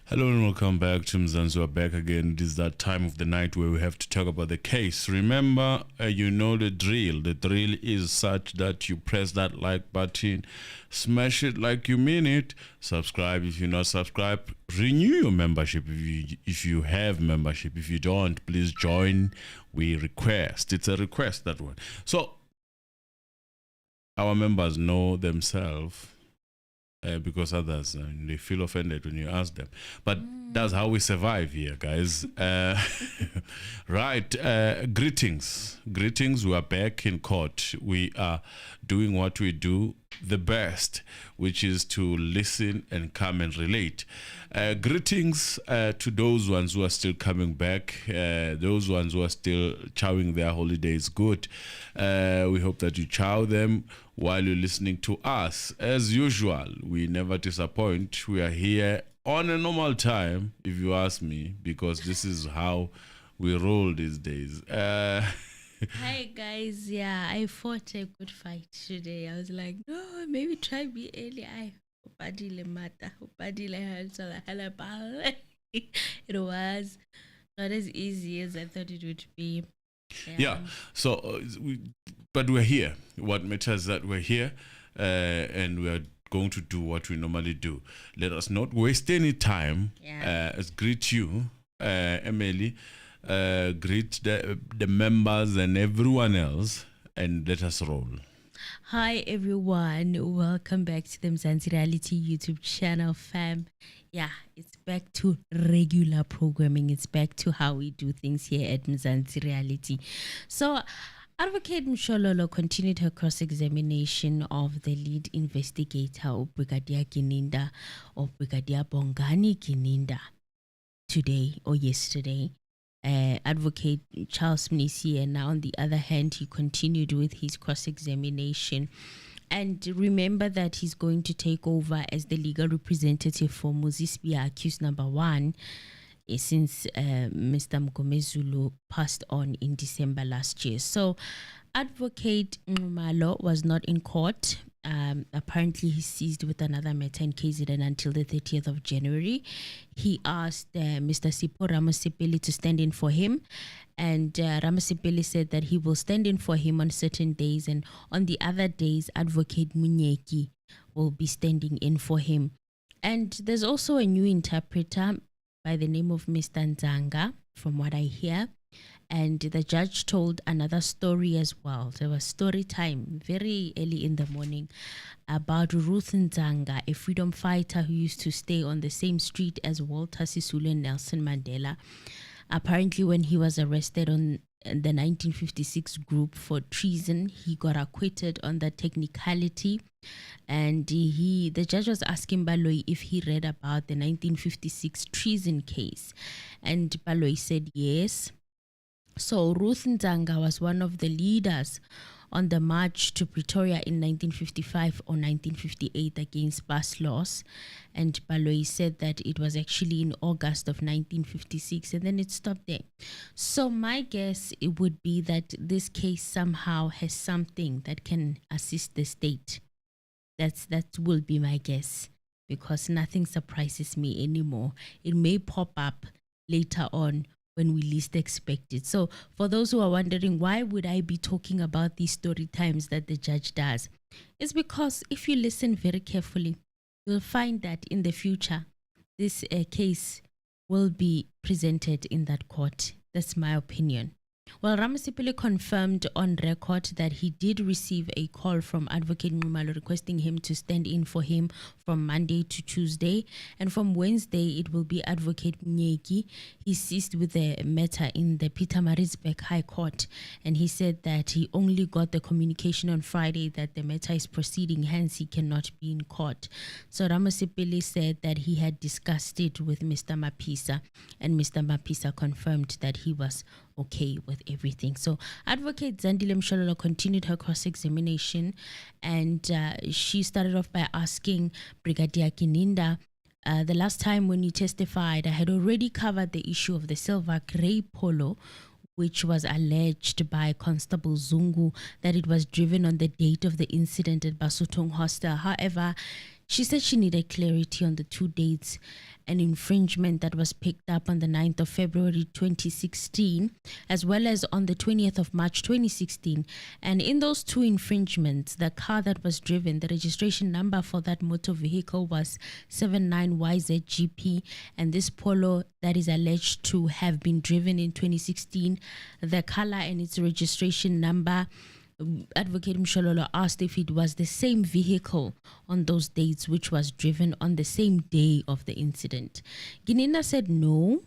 Hello and welcome back to Mzansi. We're back again. It is that time of the night where we have to talk about the case. Remember, you know the drill. The drill is such that you press that like button, smash it like you mean it, subscribe if you're not subscribed, renew your membership if you have membership. If you don't, please join. We request. It's a request, that one. So, our members know themselves. Because others they feel offended when you ask them, but that's how we survive here, guys. Right, greetings. We are back in court. We are doing what we do the best, which is to listen and come and relate. Greetings to those ones who are still coming back, those ones who are still chowing their holidays good. We hope that you chow them while you're listening to us. As usual, we never disappoint. We are here on a normal time, if you ask me, because this is how we roll these days. Hi guys, yeah, I fought a good fight today. I was like, no, maybe try me early. It was not as easy as I thought it would be. Yeah. So, but we're here. What matters is that we're here, and we are going to do what we normally do. Let us not waste any time. Greet you, Emily. Greet the members and everyone else, and let us roll. Hi everyone, welcome back to the Mzansi Reality YouTube channel, fam. Yeah, it's back to regular programming. It's back to how we do things here at Mzansi Reality. So, Advocate Mshololo continued her cross-examination of the lead investigator, Brigadier Kininda, or Brigadier Bongani Kininda, today or yesterday. Advocate Charles Mnisi, and now on the other hand, he continued with his cross-examination. And remember that he's going to take over as the legal representative for Muzisbia, accused number 1, since Mr. Mncume passed on in December last year. So Advocate Mncume was not in court. Apparently he ceased with another matter in KZN until the 30th of January. He asked Mr. Sipho Ramasipili to stand in for him, and Ramasipili said that he will stand in for him on certain days, and on the other days Advocate Munyeki will be standing in for him. And there's also a new interpreter by the name of Mr. Nzanga, from what I hear. And the judge told another story as well. There was story time very early in the morning about Ruth Nzanga, a freedom fighter who used to stay on the same street as Walter Sisulu and Nelson Mandela. Apparently, when he was arrested on the 1956 group for treason, he got acquitted on that technicality. And the judge was asking Baloyi if he read about the 1956 treason case. And Baloyi said yes. So Ruth Nzanga was one of the leaders on the march to Pretoria in 1955 or 1958 against bus laws. And Baloyi said that it was actually in August of 1956, and then it stopped there. So my guess it would be that this case somehow has something that can assist the state. That will be my guess, because nothing surprises me anymore. It may pop up later on when we least expect it. So for those who are wondering, why would I be talking about these story times that the judge does? It's because if you listen very carefully, you'll find that in the future, this case will be presented in that court. That's my opinion. Well, Ramasipili confirmed on record that he did receive a call from Advocate Mncume requesting him to stand in for him from Monday to Tuesday. And from Wednesday, it will be Advocate Munyeki. He ceased with the matter in the Pietermaritzburg High Court. And he said that he only got the communication on Friday that the matter is proceeding, hence he cannot be in court. So Ramasipili said that he had discussed it with Mr. Mapisa, and Mr. Mapisa confirmed that he was okay with everything. So Advocate Zandile Mshololo continued her cross-examination, and she started off by asking Brigadier Kininda, the last time when you testified, I had already covered the issue of the silver grey polo, which was alleged by Constable Zungu that it was driven on the date of the incident at Basotong Hostel. However, She said she needed clarity on the two dates, an infringement that was picked up on the 9th of February 2016, as well as on the 20th of March 2016. And in those two infringements, the car that was driven, the registration number for that motor vehicle was 79YZGP, and this Polo that is alleged to have been driven in 2016, the color and its registration number, Advocate Mshololo asked if it was the same vehicle on those dates which was driven on the same day of the incident. Gininda said no.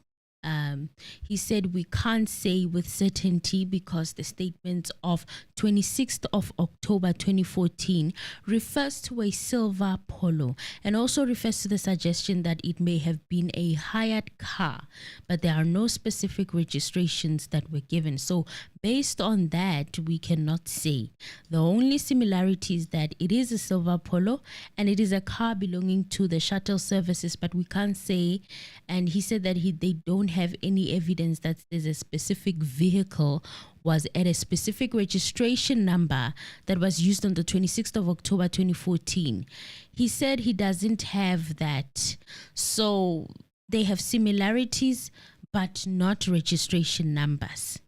He said we can't say with certainty because the statement of 26th of October 2014 refers to a silver Polo and also refers to the suggestion that it may have been a hired car, but there are no specific registrations that were given. So based on that, we cannot say. The only similarity is that it is a silver Polo and it is a car belonging to the shuttle services, but we can't say. And he said that they don't have any evidence that there's a specific vehicle was at a specific registration number that was used on the 26th of October 2014. He said he doesn't have that. So they have similarities, but not registration numbers.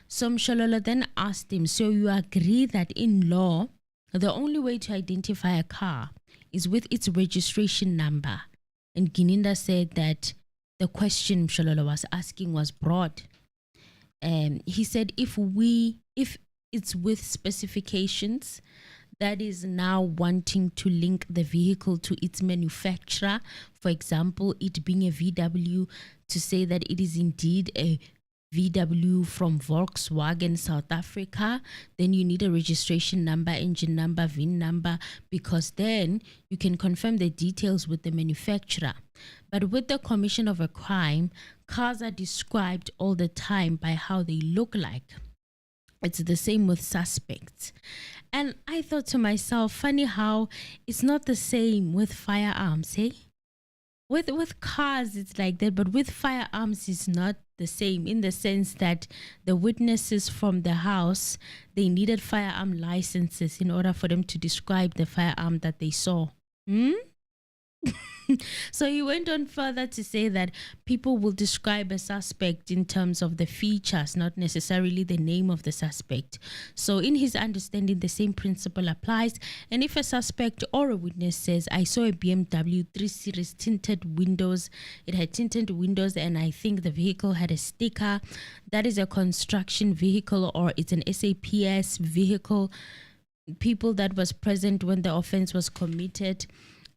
So Mshololo then asked him, so you agree that in law, the only way to identify a car is with its registration number? And Gininda said that the question Mshololo was asking was broad. He said if it's with specifications, that is now wanting to link the vehicle to its manufacturer, for example, it being a VW, to say that it is indeed a VW from Volkswagen South Africa, then you need a registration number, engine number, VIN number, because then you can confirm the details with the manufacturer. But with the commission of a crime, cars are described all the time by how they look like. It's the same with suspects. And I thought to myself, funny how it's not the same with firearms, hey? With cars, it's like that, but with firearms, it's not the same in the sense that the witnesses from the house, they needed firearm licenses in order for them to describe the firearm that they saw. So he went on further to say that people will describe a suspect in terms of the features, not necessarily the name of the suspect. So in his understanding, the same principle applies. And if a suspect or a witness says, I saw a BMW 3 Series tinted windows, it had tinted windows and I think the vehicle had a sticker, that is a construction vehicle or it's an SAPS vehicle, people that was present when the offense was committed,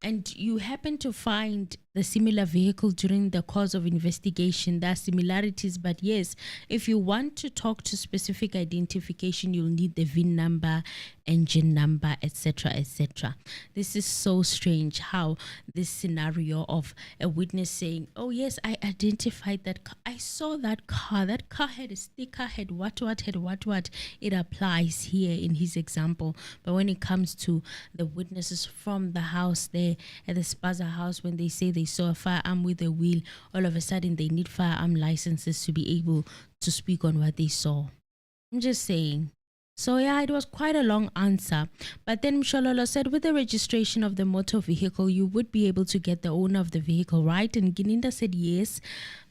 and you happen to find the similar vehicle during the course of investigation, there are similarities. But yes, if you want to talk to specific identification, you'll need the VIN number, engine number, etc., etc. This is so strange how this scenario of a witness saying, oh yes, I identified that car, I saw that car had a sticker, had what, it applies here in his example. But when it comes to the witnesses from the house there at the Spaza house, when they say they saw a firearm with a wheel, all of a sudden they need firearm licenses to be able to speak on what they saw. I'm just saying. So yeah, it was quite a long answer. But then Mshololo said with the registration of the motor vehicle, you would be able to get the owner of the vehicle, right? And Gininda said yes.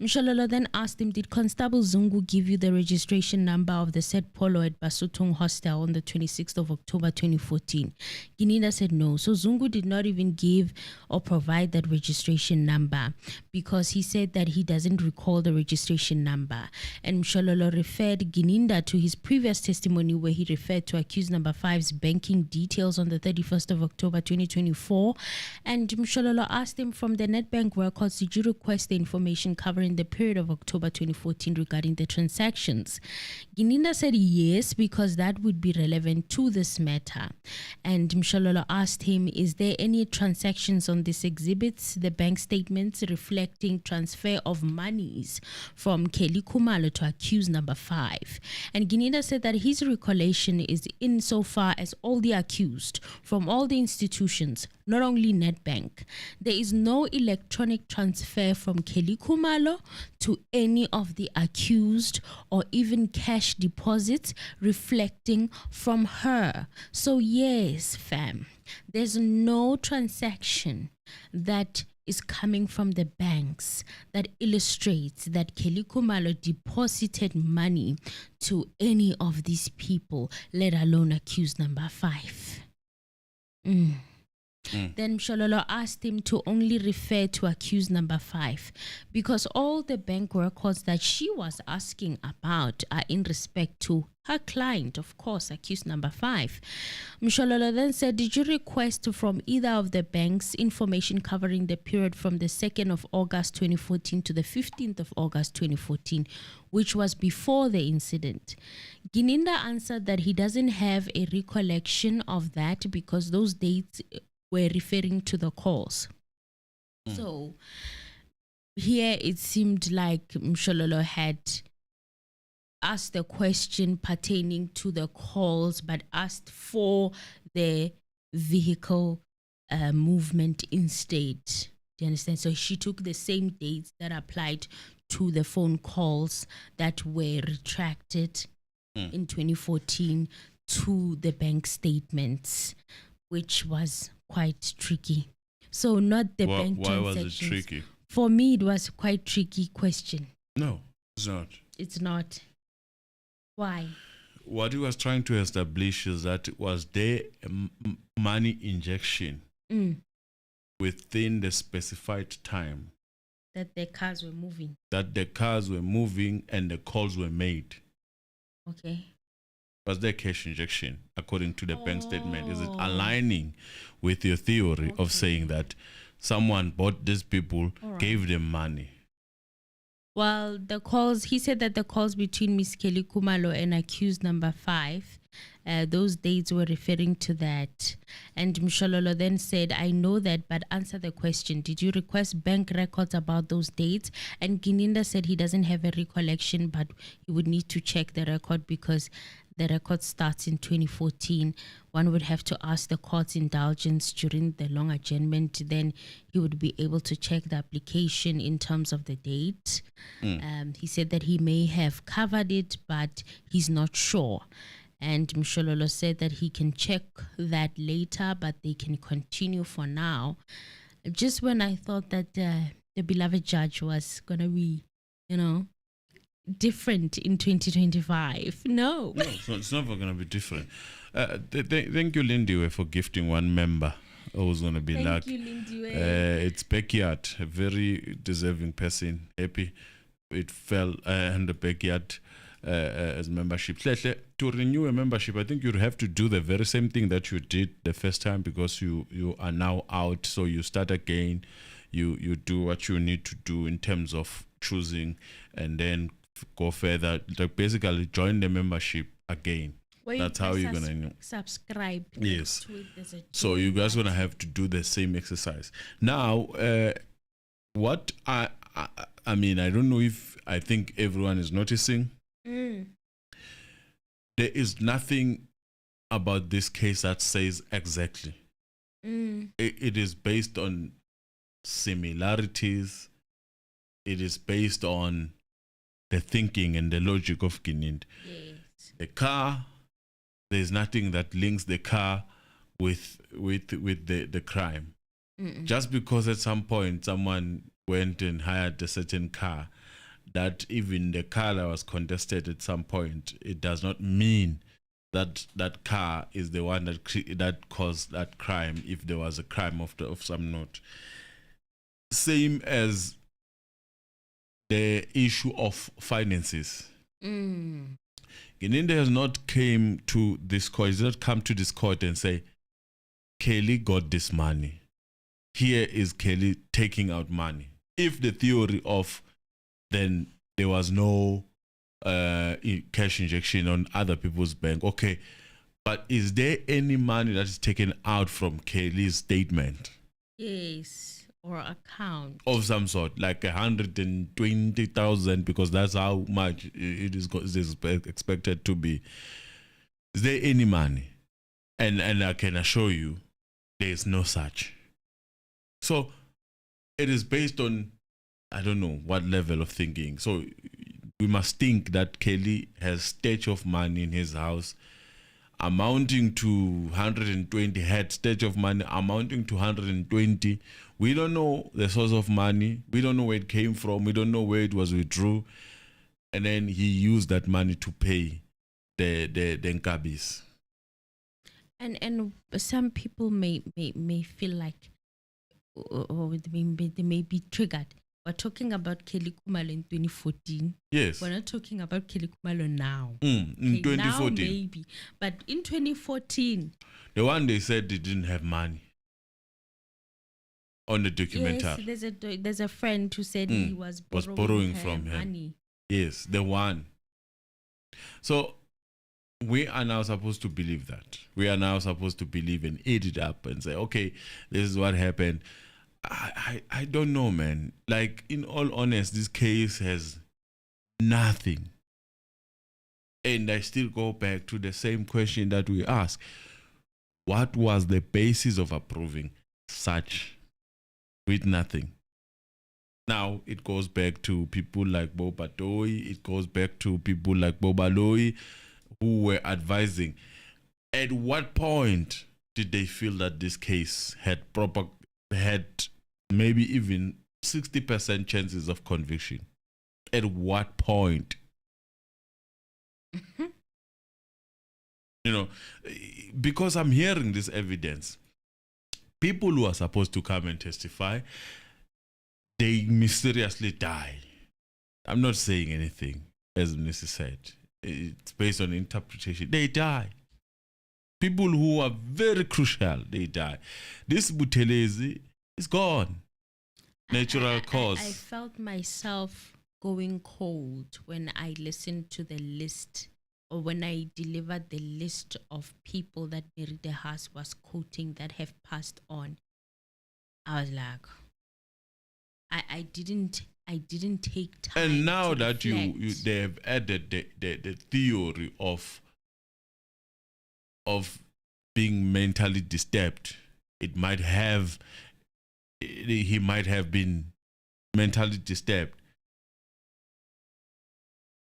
Mshololo then asked him, did Constable Zungu give you the registration number of the said Polo at Basotong Hostel on the 26th of October 2014? Gininda said no. So Zungu did not even give or provide that registration number because he said that he doesn't recall the registration number. And Mshololo referred Gininda to his previous testimony where he referred to accused number 5's banking details on the 31st of October 2024. And Mshololo asked him, from the Nedbank records, did you request the information covering the period of October 2014 regarding the transactions? Gininda said yes, because that would be relevant to this matter. And Mshololo asked him, is there any transactions on these exhibits, the bank statements reflecting transfer of monies from Kelly Kumalo to accused number 5? And Gininda said that his recollection is insofar as all the accused from all the institutions, not only Nedbank, there is no electronic transfer from Kelly Kumalo to any of the accused or even cash deposits reflecting from her. So yes, fam, There's no transaction that is coming from the banks that illustrates that Kelly Khumalo deposited money to any of these people, let alone accused number 5. Then Mshololo asked him to only refer to accused number 5 because all the bank records that she was asking about are in respect to her client, of course, accused number 5. Mshololo then said, did you request from either of the banks information covering the period from the 2nd of August 2014 to the 15th of August 2014, which was before the incident? Gininda answered that he doesn't have a recollection of that because those dates were referring to the calls. So here it seemed like Mshololo had asked the question pertaining to the calls, but asked for the vehicle movement instead. Do you understand? So she took the same dates that applied to the phone calls that were retracted in 2014 to the bank statements, which was quite tricky. So not the bank transactions. Why was it tricky? For me, it was quite tricky question. No, it's not. It's not. Why? What he was trying to establish is that was there money injection within the specified time that the cars were moving. That the cars were moving and the calls were made. Okay. Was there cash injection according to the bank statement? Is it aligning with your theory of saying that someone bought these people, gave them money? Well, the calls, he said that the calls between Miss Kelly Khumalo and accused number 5, those dates were referring to that. And Mshololo then said, I know that, but answer the question. Did you request bank records about those dates? And Gininda said he doesn't have a recollection, but he would need to check the record because the record starts in 2014. One would have to ask the court's indulgence during the long adjournment. Then he would be able to check the application in terms of the date. He said that he may have covered it, but he's not sure. And Mshololo said that he can check that later, but they can continue for now. Just when I thought that the beloved judge was going to be, different in 2025. No, it's never going to be different. Thank you, Lindiwe, for gifting one member who's going to be lucky. Thank you, Lindiwe. It's Backyard, a very deserving person. Happy it fell in the Backyard as membership. To renew a membership, I think you have to do the very same thing that you did the first time because you are now out. So you start again. You do what you need to do in terms of choosing and then go further, like basically join the membership again. That's how you're gonna subscribe. Yes. So you guys gonna have to do the same exercise. Now, what I mean, I don't know if I think everyone is noticing. There is nothing about this case that says exactly. It is based on similarities. It is based on the thinking and the logic of Gininda. Yes. The car, there's nothing that links the car with the crime. Just because at some point someone went and hired a certain car, that even the car that was contested at some point, it does not mean that that car is the one that caused that crime if there was a crime of some note. Same as the issue of finances. Gininda has not came to this court, has not come to this court and say, Kelly got this money. Here is Kelly taking out money. If the theory of then there was no cash injection on other people's bank, okay, but is there any money that is taken out from Kelly's statement? Yes. Or account of some sort, like 120,000, because that's how much it is expected to be. Is there any money? And I can assure you, there is no such. So it is based on, I don't know what level of thinking. So we must think that Kelly has stash of money in his house. amounting to 120, had stage of money amounting to 120. We don't know the source of money. We don't know where it came from. We don't know where it was withdrew. And then he used that money to pay the Nkabis. And some people may feel like, or they may be triggered. We're talking about Kelly Kumalo in 2014. Yes. We're not talking about Kelly Kumalo now. In 2014. Now maybe. But in 2014. The one they said they didn't have money. On the documentary. Yes, there's a friend who said he was borrowing from him. Money. Yes, the one. So we are now supposed to believe that. We are now supposed to believe and eat it up and say, okay, this is what happened. I don't know, man. Like, in all honesty, this case has nothing. And I still go back to the same question that we asked. What was the basis of approving such with nothing? Now, it goes back to people like Boba Toy. It goes back to people like Boba Loy who were advising. At what point did they feel that this case had maybe even 60% chances of conviction? At what point? You know, because I'm hearing this evidence. People who are supposed to come and testify, they mysteriously die. I'm not saying anything, as Mnisi said. It's based on interpretation. They die. People who are very crucial, they die. This buthelezi is gone. Natural cause. I felt myself going cold when I listened to the list, or when I delivered the list of people that Mary De Haas was quoting that have passed on. I was like, I didn't take time. And now to that reflect. they have added the theory of being mentally disturbed, he might have been mentally disturbed.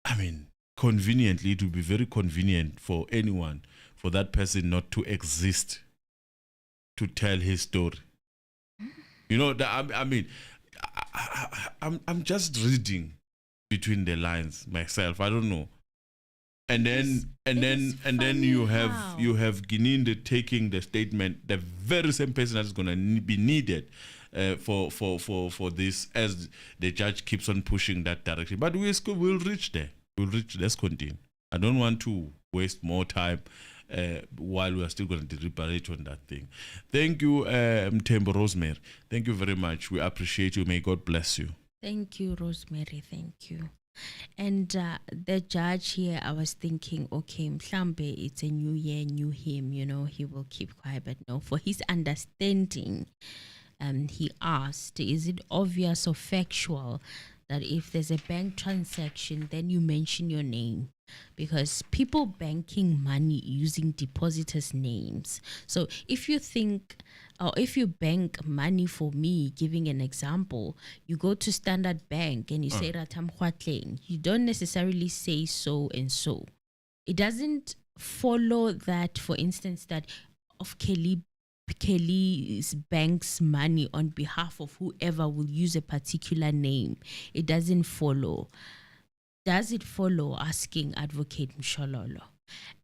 I mean, conveniently, it would be very convenient for anyone, for that person not to exist to tell his story. You know, I mean, I'm just reading between the lines myself. I don't know. And then you have Gininde taking the statement, the very same person that's gonna be needed for this, as the judge keeps on pushing that direction. But we'll reach there. Let's continue. I don't want to waste more time while we are still going to deliberate on that thing. Thank you, Mthembu Rosemary. Thank you very much. We appreciate you. May God bless you. Thank you, Rosemary. Thank you. And the judge here, I was thinking, okay, Mhlambe, it's a new year, new him, you know, he will keep quiet. But no, for his understanding, he asked, is it obvious or factual that if there's a bank transaction, then you mention your name? Because people banking money using depositors' names. So if you think, or if you bank money, for me, giving an example, you go to Standard Bank and you say Ratam Khwatleng, you don't necessarily say so and so. It doesn't follow that, for instance, that of Kelly's bank's money on behalf of whoever will use a particular name. It doesn't follow. Does it follow? Asking Advocate Mshololo.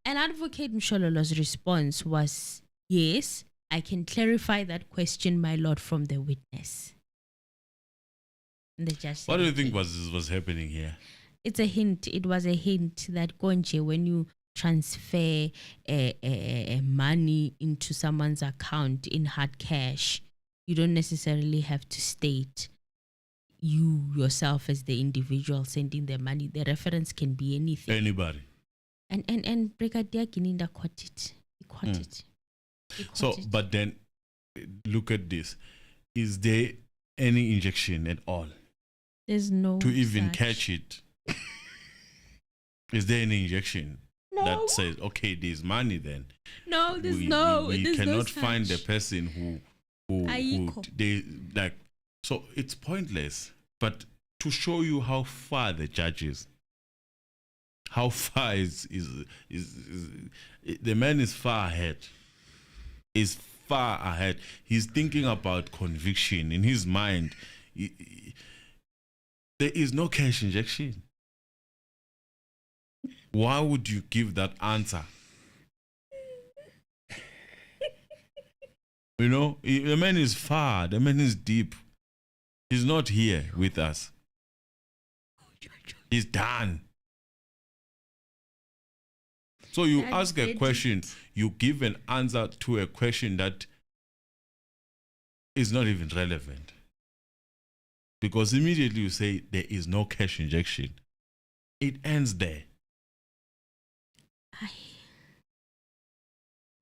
And Advocate Mshololo's response was, yes, I can clarify that question, my lord, from the witness. And the judge said, what do you think was happening here? It's a hint. It was a hint that Konje, when you transfer money into someone's account in hard cash, you don't necessarily have to state you yourself as the individual sending the money. The reference can be anything. Anybody. And Brigadier Gininda caught it. He caught it. So, but then, look at this. Is there any injection at all? There's no to even such. catch it. Is there any injection that says, okay, there's money then? No, there's we there's cannot no find the such. person who they like. So it's pointless. But to show you how far the judge is, how far the man is far ahead. Is far ahead. He's thinking about conviction in his mind. There is no cash injection. Why would you give that answer? You know, the man is far, the man is deep. He's not here with us. He's done. So you ask a question, you give an answer to a question that is not even relevant. Because immediately you say there is no cash injection. It ends there.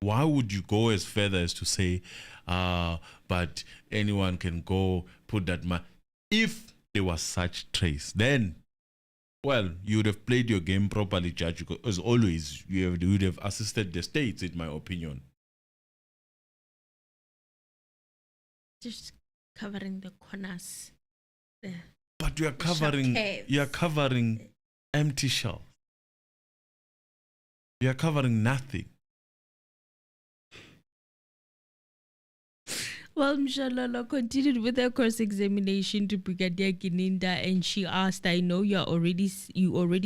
Why would you go as further as to say, but anyone can go put that money? If there was such trace, then, well, you would have played your game properly, Judge. As always, you would have assisted the states, in my opinion. Just covering the corners. But you are covering empty shells. You are covering nothing. Well, Mshalala continued with her cross-examination to Brigadier Gininda, and she asked, I know you already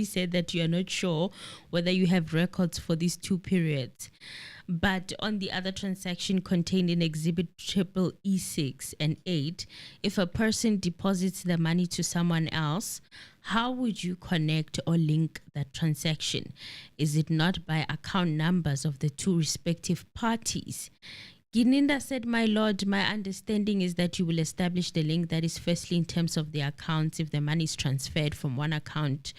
said that you are not sure whether you have records for these 2 periods. But on the other transaction contained in Exhibit Triple E6 and 8, if a person deposits the money to someone else, how would you connect or link that transaction? Is it not by account numbers of the 2 respective parties? Gininda said, my lord, my understanding is that you will establish the link that is firstly in terms of the accounts if the money is transferred from one account,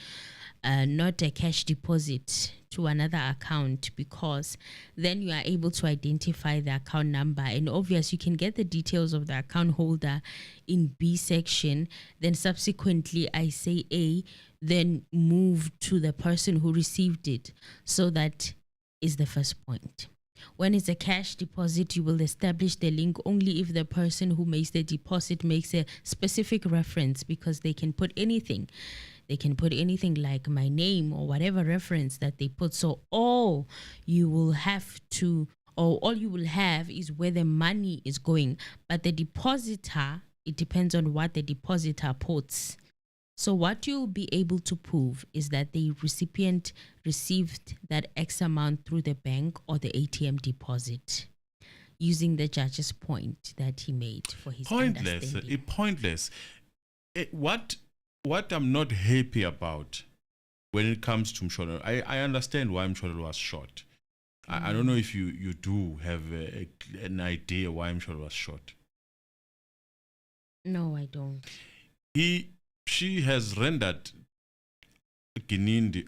not a cash deposit to another account, because then you are able to identify the account number. And obviously, you can get the details of the account holder in B section. Then subsequently, I say A, then move to the person who received it. So that is the first point. When it's a cash deposit, you will establish the link only if the person who makes the deposit makes a specific reference, because they can put anything. They can put anything like my name or whatever reference that they put. So all you will have is where the money is going. But the depositor, it depends on what the depositor puts. So what you'll be able to prove is that the recipient received that X amount through the bank or the ATM deposit, using the judge's point that he made for his understanding. Pointless. What I'm not happy about when it comes to Mshololo, I understand why Mshololo was shot. I don't know if you do have an idea why Mshololo was shot. No, I don't. She has rendered Ginindi,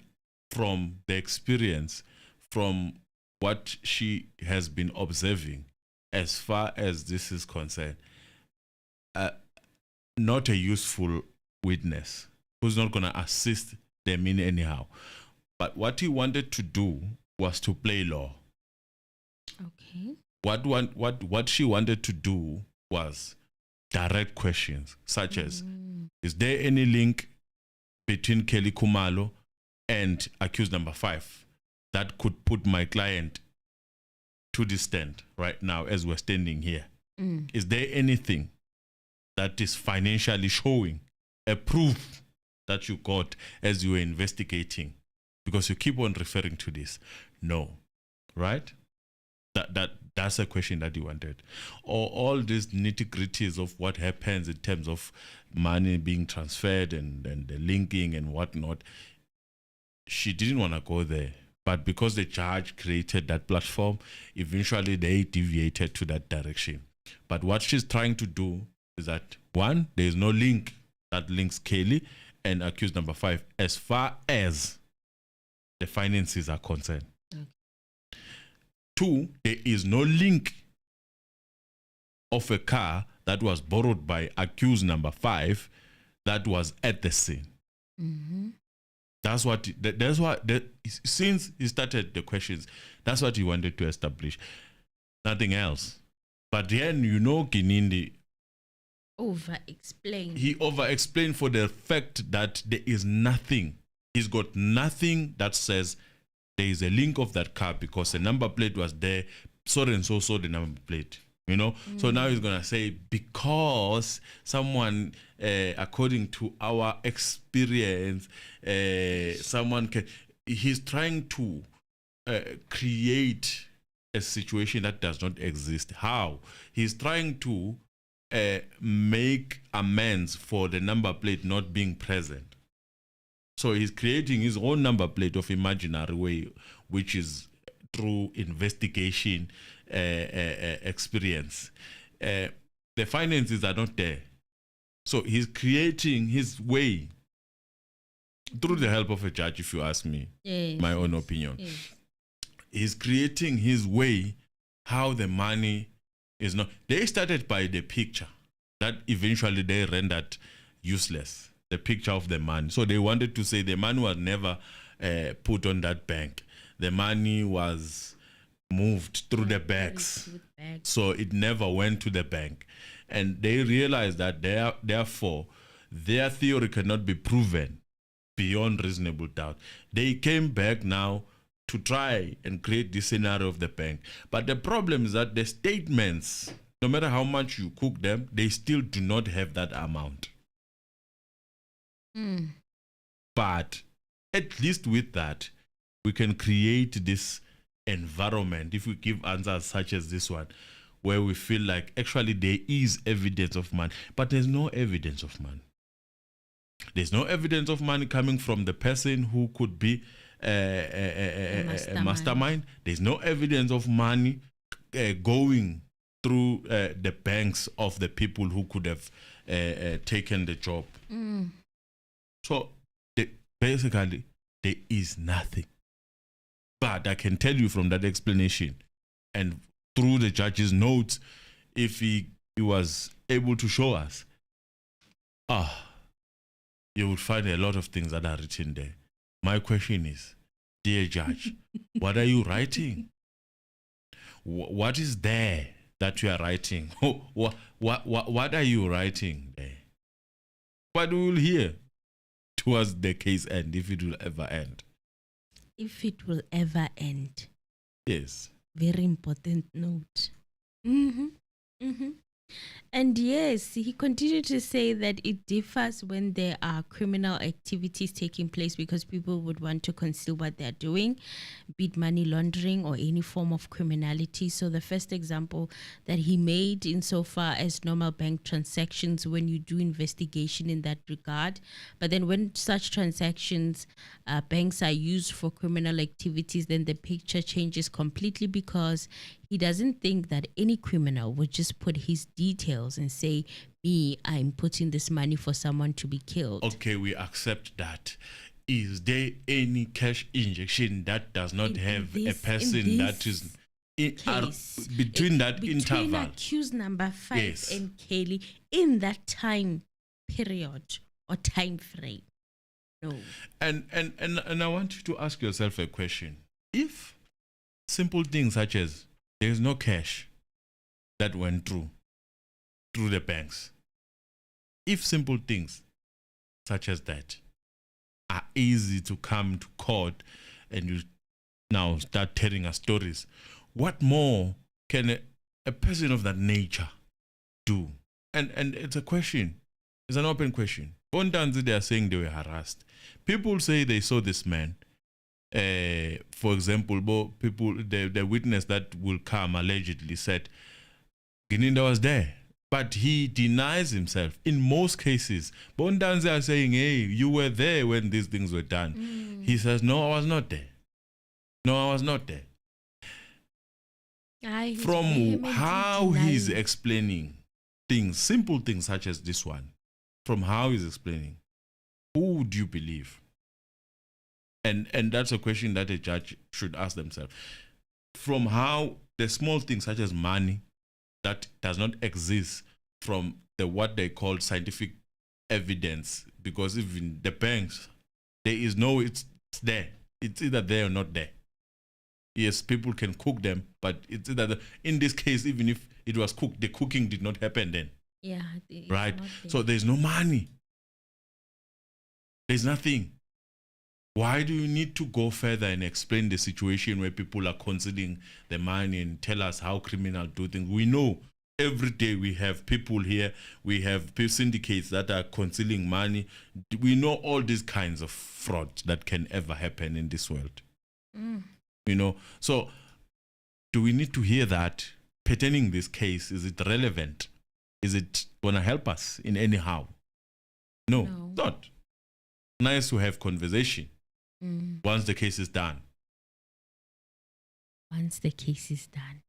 from the experience, from what she has been observing, as far as this is concerned, not a useful witness who's not going to assist them in anyhow. But what he wanted to do was to play law. Okay. What she wanted to do was direct questions, such as, is there any link between Kelly Khumalo and accused number 5 that could put my client to the stand right now as we're standing here? Is there anything that is financially showing a proof that you got as you were investigating? Because you keep on referring to this. No, right? That's a question that you wanted. Or all these nitty-gritties of what happens in terms of money being transferred and the linking and whatnot. She didn't want to go there. But because the judge created that platform, eventually they deviated to that direction. But what she's trying to do is that, 1, there is no link that links Kelly and accused number 5 as far as the finances are concerned. 2, there is no link of a car that was borrowed by accused number 5 that was at the scene. That's what since he started the questions, that's what he wanted to establish. Nothing else. But then, Ginindi over-explained. He over-explained for the fact that there is nothing He's got nothing that says there is a link of that car because the number plate was there. So and so saw the number plate. You know, so now he's gonna say because someone, according to our experience, someone can. He's trying to create a situation that does not exist. How? He's trying to make amends for the number plate not being present. So he's creating his own number plate of imaginary way, which is through investigation experience. The finances are not there. So he's creating his way through the help of a judge, if you ask me, my own opinion. He's creating his way how the money is not. They started by the picture that eventually they rendered useless, the picture of the money. So they wanted to say the money was never put on that bank. The money was moved through the bags. So it never went to the bank. And they realized that therefore their theory cannot be proven beyond reasonable doubt. They came back now to try and create this scenario of the bank. But the problem is that the statements, no matter how much you cook them, they still do not have that amount. But at least with that, we can create this environment, if we give answers such as this one, where we feel like actually there is evidence of money, but there's no evidence of money. There's no evidence of money coming from the person who could be a mastermind. There's no evidence of money going through the banks of the people who could have taken the job. So basically, there is nothing. But I can tell you from that explanation and through the judge's notes, if he was able to show us, you would find a lot of things that are written there. My question is, dear judge, what are you writing? What is there that you are writing? What are you writing there? What we will hear towards the case end, if it will ever end. If it will ever end. Yes. Very important note. And yes, he continued to say that it differs when there are criminal activities taking place because people would want to conceal what they're doing, be it money laundering or any form of criminality. So the first example that he made insofar as normal bank transactions, when you do investigation in that regard, but then when such transactions, banks are used for criminal activities, then the picture changes completely because he doesn't think that any criminal would just put his details and say, me, I'm putting this money for someone to be killed. Okay, we accept that. Is there any cash injection that does not have a person that is between that interval? Between accused number 5 yes. and Kelly in that time period or time frame? No. And I want you to ask yourself a question. If simple things such as there is no cash that went through the banks, if simple things such as that are easy to come to court and you now start telling us stories, what more can a person of that nature do? And it's a question. It's an open question. Bondanzi, they are saying they were harassed. People say they saw this man. For example, the witness that will come allegedly said Gininda was there, but he denies himself. In most cases, Bondanzi are saying, hey, you were there when these things were done. He says, no, I was not there. No, I was not there. From how he's explaining things, simple things such as this one, from how he's explaining, who would you believe? And that's a question that a judge should ask themselves. From how the small things such as money that does not exist from the what they call scientific evidence, because even the banks, there is no, it's there. It's either there or not there. Yes, people can cook them, but it's either in this case, even if it was cooked, the cooking did not happen then. Yeah. Right? So there's no money. There's nothing. Why do you need to go further and explain the situation where people are concealing the money and tell us how criminals do things? We know every day we have people here, we have syndicates that are concealing money. We know all these kinds of fraud that can ever happen in this world. So do we need to hear that pertaining this case? Is it relevant? Is it going to help us in any how? No, not. Nice to have conversation once the case is done. Once the case is done.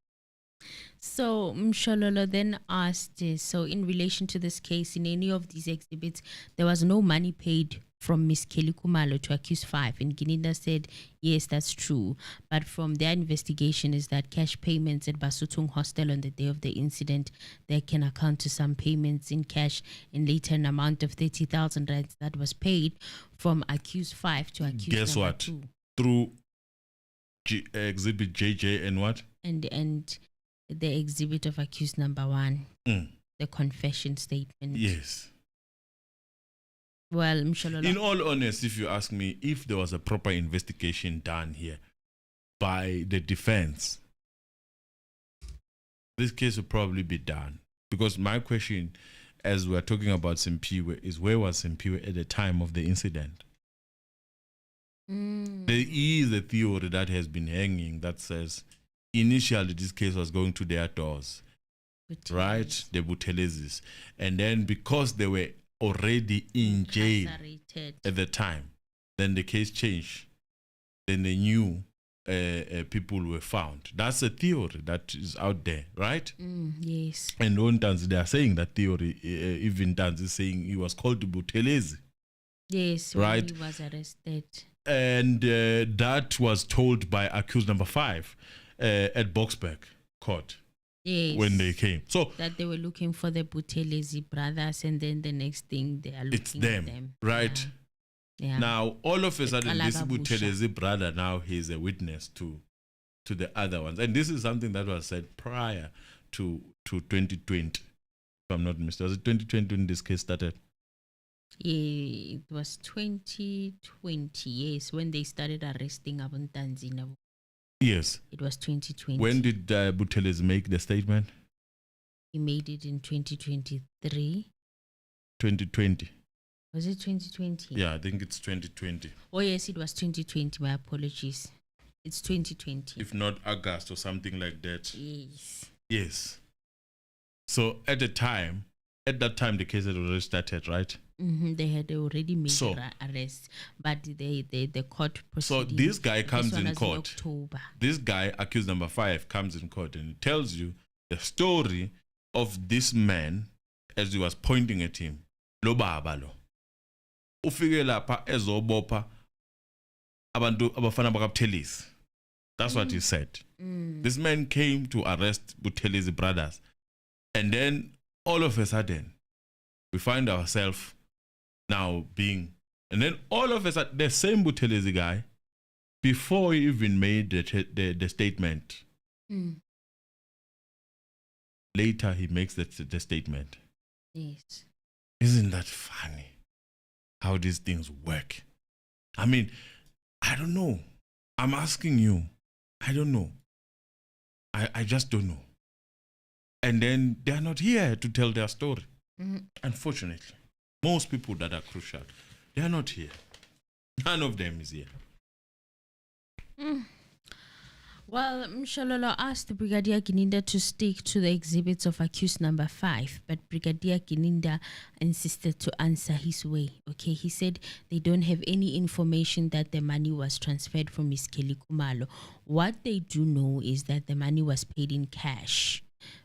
So Mshololo then asked, so in relation to this case, in any of these exhibits, there was no money paid from Miss Kelly Kumalo to accuse 5. And Gininda said, yes, that's true. But from their investigation is that cash payments at Basutung Hostel on the day of the incident, they can account to some payments in cash and later an amount of 30,000 rands that was paid from accused 5 to accused Guess number what? 2. Through exhibit JJ and what? And the exhibit of accused number 1, the confession statement. Yes. Well, Mshololo, in all honesty, if you ask me, if there was a proper investigation done here by the defense, this case would probably be done. Because my question, as we're talking about Simphiwe, is where was Simphiwe at the time of the incident? There is a theory that has been hanging that says initially this case was going to their doors, right? The buthelezis. And then because they were already in jail at the time, then the case changed. Then the new people were found. That's a theory that is out there, right? Yes. And on Tanzi, they are saying that theory. Even Tanzi is saying he was called buthelezi. Yes, right. When he was arrested. And that was told by accused number 5 at Boksburg court. Yes. When they came. So that they were looking for the Buthelezi brothers, and then the next thing they are looking it's at them. Right? Yeah. Now, all of a sudden, this Kalababusha. Buthelezi brother now he's a witness to the other ones. And this is something that was said prior to 2020. If I'm not mistaken. Was it 2020 when this case started? Yeah, it was 2020, yes, when they started arresting Abuntanzina. Yes. It was 2020. When did Buthelezi make the statement? He made it in 2023. 2020. Was it 2020? Yeah, I think it's 2020. Oh, yes, it was 2020. My apologies. It's 2020. If not August or something like that. Yes. Yes. So at that time, the case had already started, right? They had already made arrest, but the court proceedings. So this guy comes in court. In October. This guy, accused number 5, comes in court and tells you the story of this man as he was pointing at him. Lo baba lo. Ufike lapha ezobopha abantu abafana bakaButhelezi. That's what he said. This man came to arrest Buthelezi brothers. And then all of a sudden, we find ourselves now being, and then all of a sudden, the same Buthelezi guy, before he even made the statement, later he makes the statement. Yes. Isn't that funny? How these things work? I mean, I don't know. I'm asking you. I don't know. I just don't know. And then they are not here to tell their story. Unfortunately, most people that are crucial, they are not here. None of them is here. Well, Mshololo asked Brigadier Gininda to stick to the exhibits of accused number 5, but Brigadier Gininda insisted to answer his way. Okay, he said they don't have any information that the money was transferred from Miss Kelly Kumalo. What they do know is that the money was paid in cash.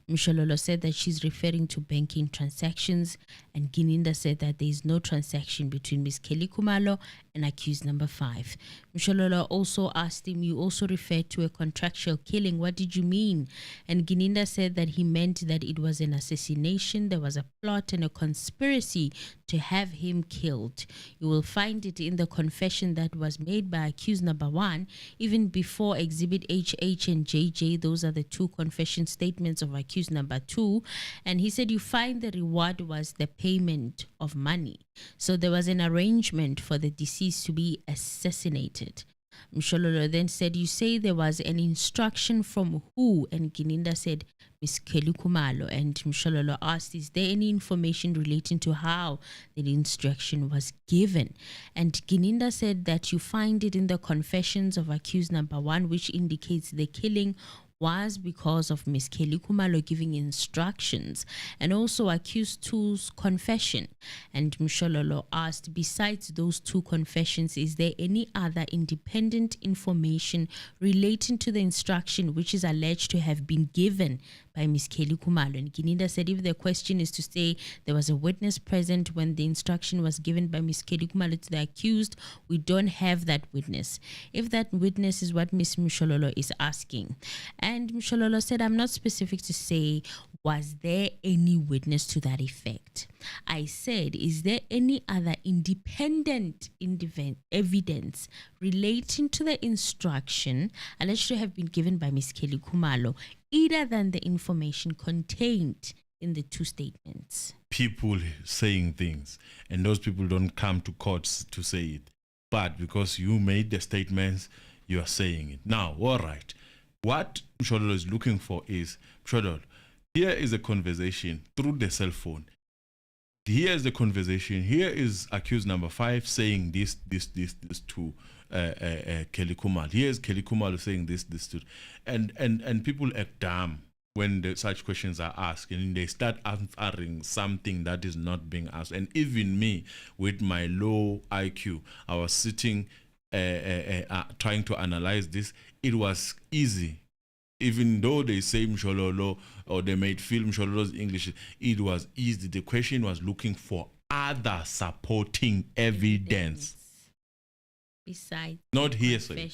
Mshololo said that she's referring to banking transactions, and Gininda said that there is no transaction between Miss Kelly Kumalo and accused number 5. Mshololo also asked him, you also referred to a contractual killing. What did you mean? And Gininda said that he meant that it was an assassination. There was a plot and a conspiracy to have him killed. You will find it in the confession that was made by accused number 1, even before exhibit HH and JJ. Those are the 2 confession statements of accused accused number 2. And he said, you find the reward was the payment of money. So there was an arrangement for the deceased to be assassinated. Mshololo then said, you say there was an instruction from who? And Gininda said, Miss Kelly Kumalo. And Mshololo asked, is there any information relating to how the instruction was given? And Gininda said that you find it in the confessions of accused number 1, which indicates the killing was because of Miss Kelly Kumalo giving instructions, and also accused 2's confession. And Mshololo asked, besides those 2 confessions, is there any other independent information relating to the instruction which is alleged to have been given by Miss Kelly Kumalo? And Gininda said, if the question is to say there was a witness present when the instruction was given by Miss Kelly Kumalo to the accused, we don't have that witness. If that witness is what Miss Mshololo is asking. And Mshololo said, I'm not specific to say, was there any witness to that effect? I said, is there any other independent evidence relating to the instruction alleged to have been given by Miss Kelly Kumalo, other than the information contained in the 2 statements? People saying things, and those people don't come to courts to say it. But because you made the statements, you are saying it. Now, all right. What Mshololo is looking for is, Mshololo, here is a conversation through the cell phone. Here is the conversation. Here is accused number 5 saying this to Kelly Kumalo. Here is Kelly Kumalo saying this to, and people act dumb when such questions are asked, and they start answering something that is not being asked. And even me, with my low IQ, I was sitting trying to analyze this. It was easy. Even though they say Mshololo, or they made film Mshololo's English, it was easy. The question was looking for other supporting evidence. Besides not hearsay,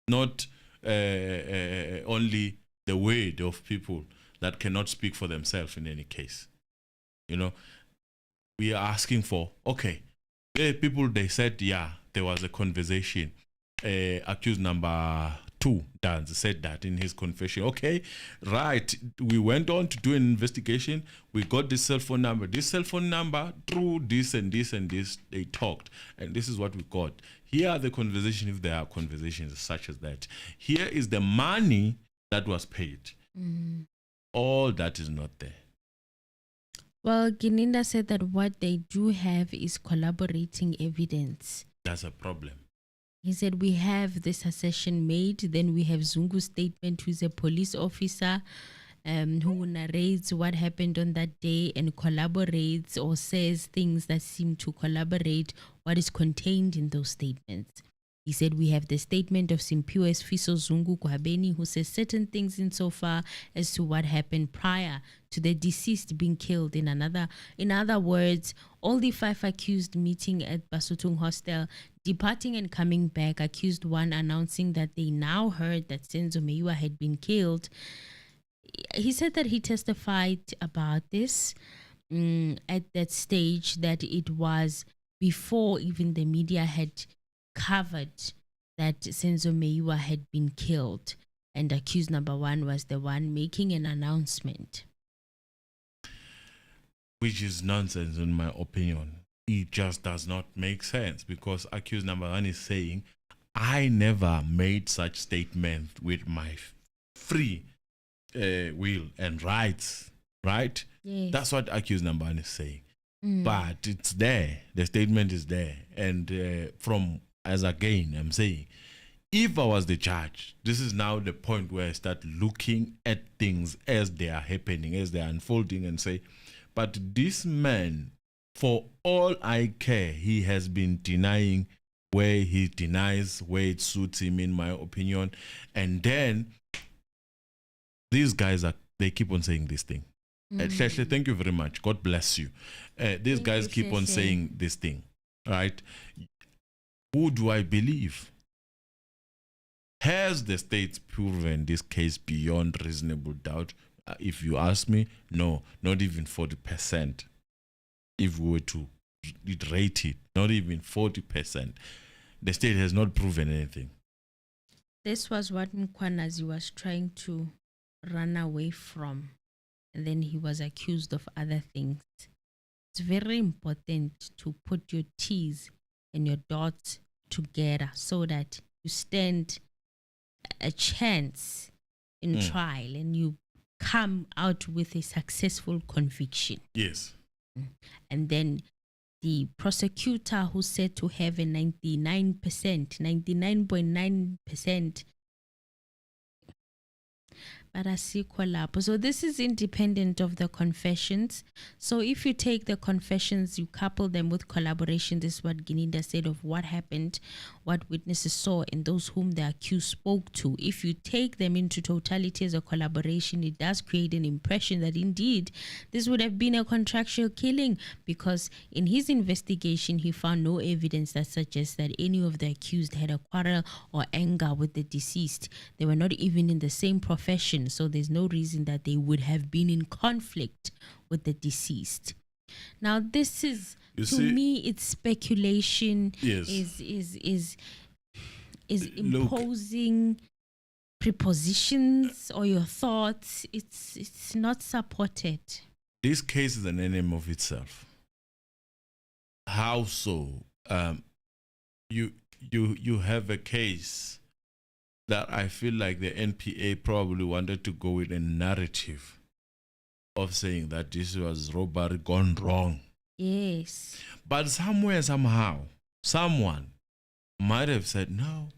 not only the word of people that cannot speak for themselves in any case. You know, we are asking for, okay, people, they said, yeah, there was a conversation. Accused number 2, Dan, said that in his confession. Okay, right. We went on to do an investigation. We got this cell phone number. This cell phone number, through this and this and this, they talked. And this is what we got. Here are the conversations, if there are conversations such as that. Here is the money that was paid. All that is not there. Well, Gininda said that what they do have is collaborating evidence. That's a problem. He said, we have this assertion made, then we have Zungu's statement, who's a police officer who narrates what happened on that day and collaborates or says things that seem to collaborate what is contained in those statements. He said, we have the statement of Simphiwe Fiso Zungu Kwabeni, who says certain things insofar as to what happened prior to the deceased being killed. In other words, all the 5 accused meeting at Basutung Hostel, departing and coming back, accused 1 announcing that they now heard that Senzo Meyiwa had been killed. He said that he testified about this at that stage, that it was before even the media had covered that Senzo Meyiwa had been killed, and accused number 1 was the one making an announcement. Which is nonsense in my opinion. It just does not make sense, because accused number 1 is saying, I never made such statement with my free will and rights, right? Yes. That's what accused number 1 is saying. But it's there. The statement is there. And as again, I'm saying, if I was the judge, this is now the point where I start looking at things as they are happening, as they are unfolding, and say, but this man, for all I care, he has been denying where he denies, where it suits him, in my opinion. And then these guys they keep on saying this thing. Sheshe, thank you very much. God bless you. These guys keep on saying this thing, right? Who do I believe? Has the state proven this case beyond reasonable doubt? If you ask me, no, not even 40%. If we were to rate it, not even 40%. The state has not proven anything. This was what Mkwanazi was trying to run away from. and then he was accused of other things. It's very important to put your T's and your dots together so that you stand a chance in trial and you come out with a successful conviction. Yes. And then the prosecutor, who said to have a 99.9%, so this is independent of the confessions. So if you take the confessions, you couple them with collaboration, this is what Gininda said of what happened, what witnesses saw, and those whom the accused spoke to. If you take them into totality as a collaboration, it does create an impression that indeed this would have been a contractual killing, because in his investigation he found no evidence that suggests that any of the accused had a quarrel or anger with the deceased. They were not even in the same profession, so there's no reason that they would have been in conflict with the deceased. Now this is, me, it's speculation. Yes. Is imposing prepositions or your thoughts. It's not supported. This case is an enemy of itself. How so? You have a case that I feel like the NPA probably wanted to go with a narrative of saying that this was robbery gone wrong. Yes. But somewhere, somehow, someone might have said, no,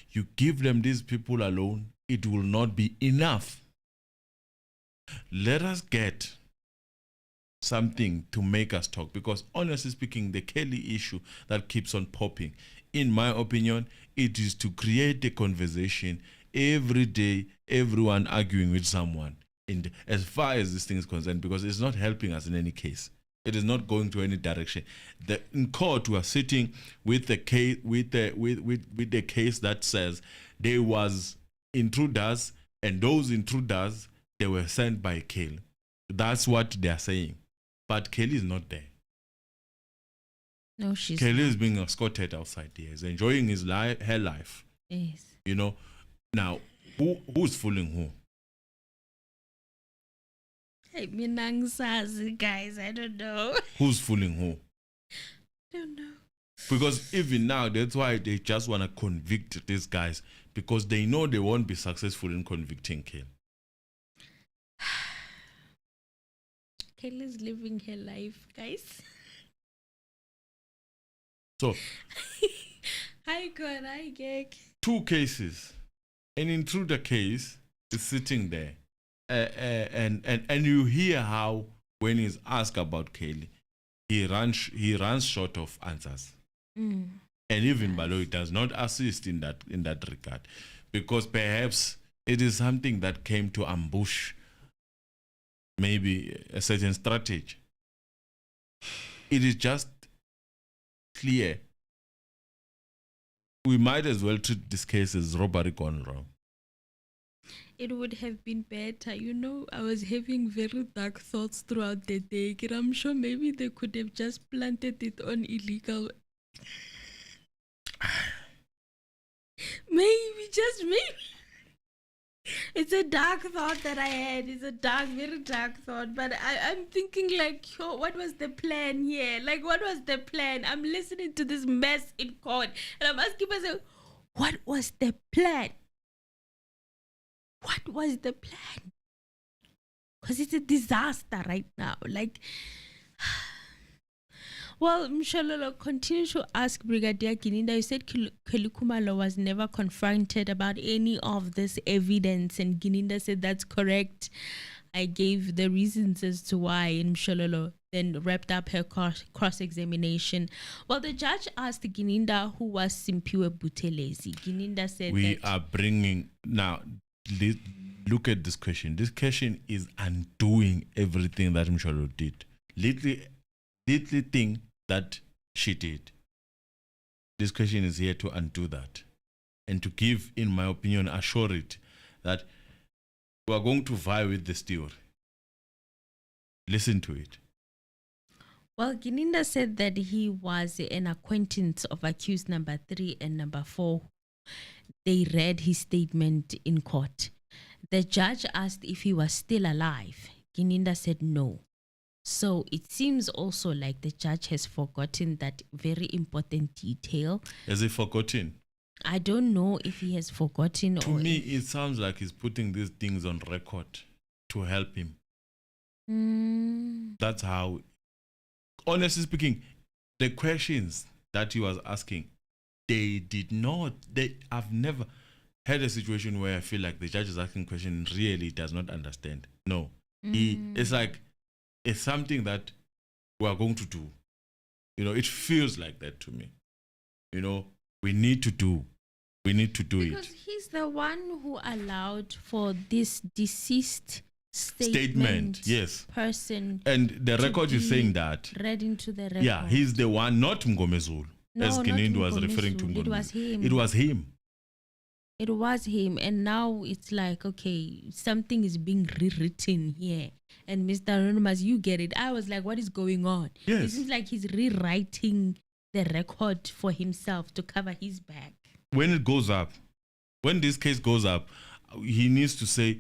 you give them these people alone, it will not be enough. Let us get something to make us talk, because honestly speaking, the Kelly issue that keeps on popping, in my opinion, it is to create a conversation every day, everyone arguing with someone, and as far as this thing is concerned, because it's not helping us in any case. It is not going to any direction. In court, we are sitting with the case, with the case that says there was intruders, and those intruders, they were sent by Kelly. That's what they are saying. But Kelly is not there. No, she's Kelly not. is being escorted outside there. He's enjoying his life, her life. Yes. You know. Now, who's fooling who? Hey, guys, I don't know. Who's fooling who? Don't know. Because even now, that's why they just want to convict these guys, because they know they won't be successful in convicting Kelly. Kelly's living her life, guys. So, Hi, God, hi, Gag. two cases. An intruder case is sitting there. And you hear how, when he's asked about Kelly, he runs short of answers. And even Baloyi does not assist in that regard, because perhaps it is something that came to ambush maybe a certain strategy. It is just clear. We might as well treat this case as robbery gone wrong. It would have been better. You know, I was having very dark thoughts throughout the day. I'm sure maybe they could have just planted it on illegal. Maybe, just maybe. It's a dark thought that I had. It's a very dark thought. But I'm thinking like, yo, what was the plan here? Like, what was the plan? I'm listening to this mess in court, and I'm asking myself, what was the plan? What was the plan? Because it's a disaster right now. Like, well, Mshalolo, continue to ask Brigadier Gininda. You said Khumalo was never confronted about any of this evidence, and Gininda said that's correct. I gave the reasons as to why, and Mshalolo then wrapped up her cross-examination. Well, the judge asked Gininda who was Simphiwe Buthelezi. Gininda said we are bringing now. Look at this question. This question is undoing everything that Msholo did. Little thing that she did. This question is here to undo that, and to give, in my opinion, assure it that we are going to vie with this theory. Listen to it. Well, Gininda said that he was an acquaintance of accused number 3 and number 4. They read his statement in court. The judge asked if he was still alive. Gininda said no. So it seems also like the judge has forgotten that very important detail. Has he forgotten? I don't know if he has forgotten To or me, it sounds like he's putting these things on record to help him. That's how, honestly speaking, the questions that he was asking, I've never had a situation where I feel like the judge is asking questions really does not understand. No. It's like, it's something that we are going to do. It feels like that to me. We need to do it. Because he's the one who allowed for this deceased statement yes. person. And the record is saying that. Read into the record. Yeah, he's the one, not Mngomezulu. No, as Kinindi was referring to. It was him. It was him. It was him. And now it's like, okay, something is being rewritten here. And Mr. Anonymous, you get it. I was like, what is going on? Yes. It seems like he's rewriting the record for himself to cover his back. When it goes up, when this case goes up, he needs to say,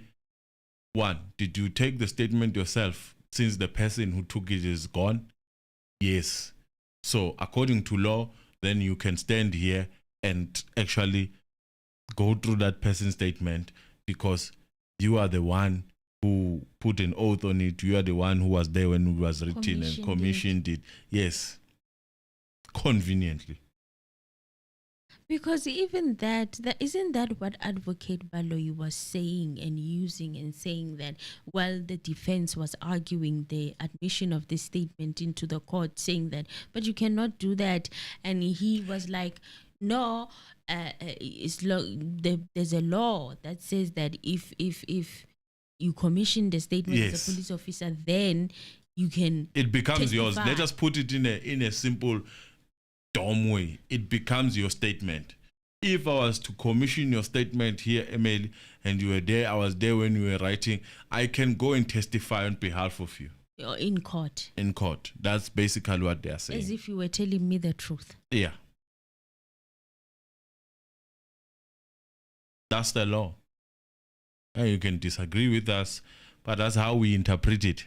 one, did you take the statement yourself since the person who took it is gone? Yes. So according to law, then you can stand here and actually go through that person's statement because you are the one who put an oath on it. You are the one who was there when it was written and commissioned it. Yes. Conveniently. Because even that isn't that what Advocate Baloyi was saying and using and saying that, well, the defense was arguing the admission of the statement into the court, saying that, but you cannot do that. And he was like, no, there's a law that says that if you commission the statement as a police officer, then you can. It becomes testify. Yours. Let us put it in a simple dumb way. It becomes your statement. If I was to commission your statement here, Emily, and you were there, I was there when you were writing, I can go and testify on behalf of you. In court. In court. That's basically what they are saying. As if you were telling me the truth. Yeah. That's the law. And you can disagree with us, but that's how we interpret it.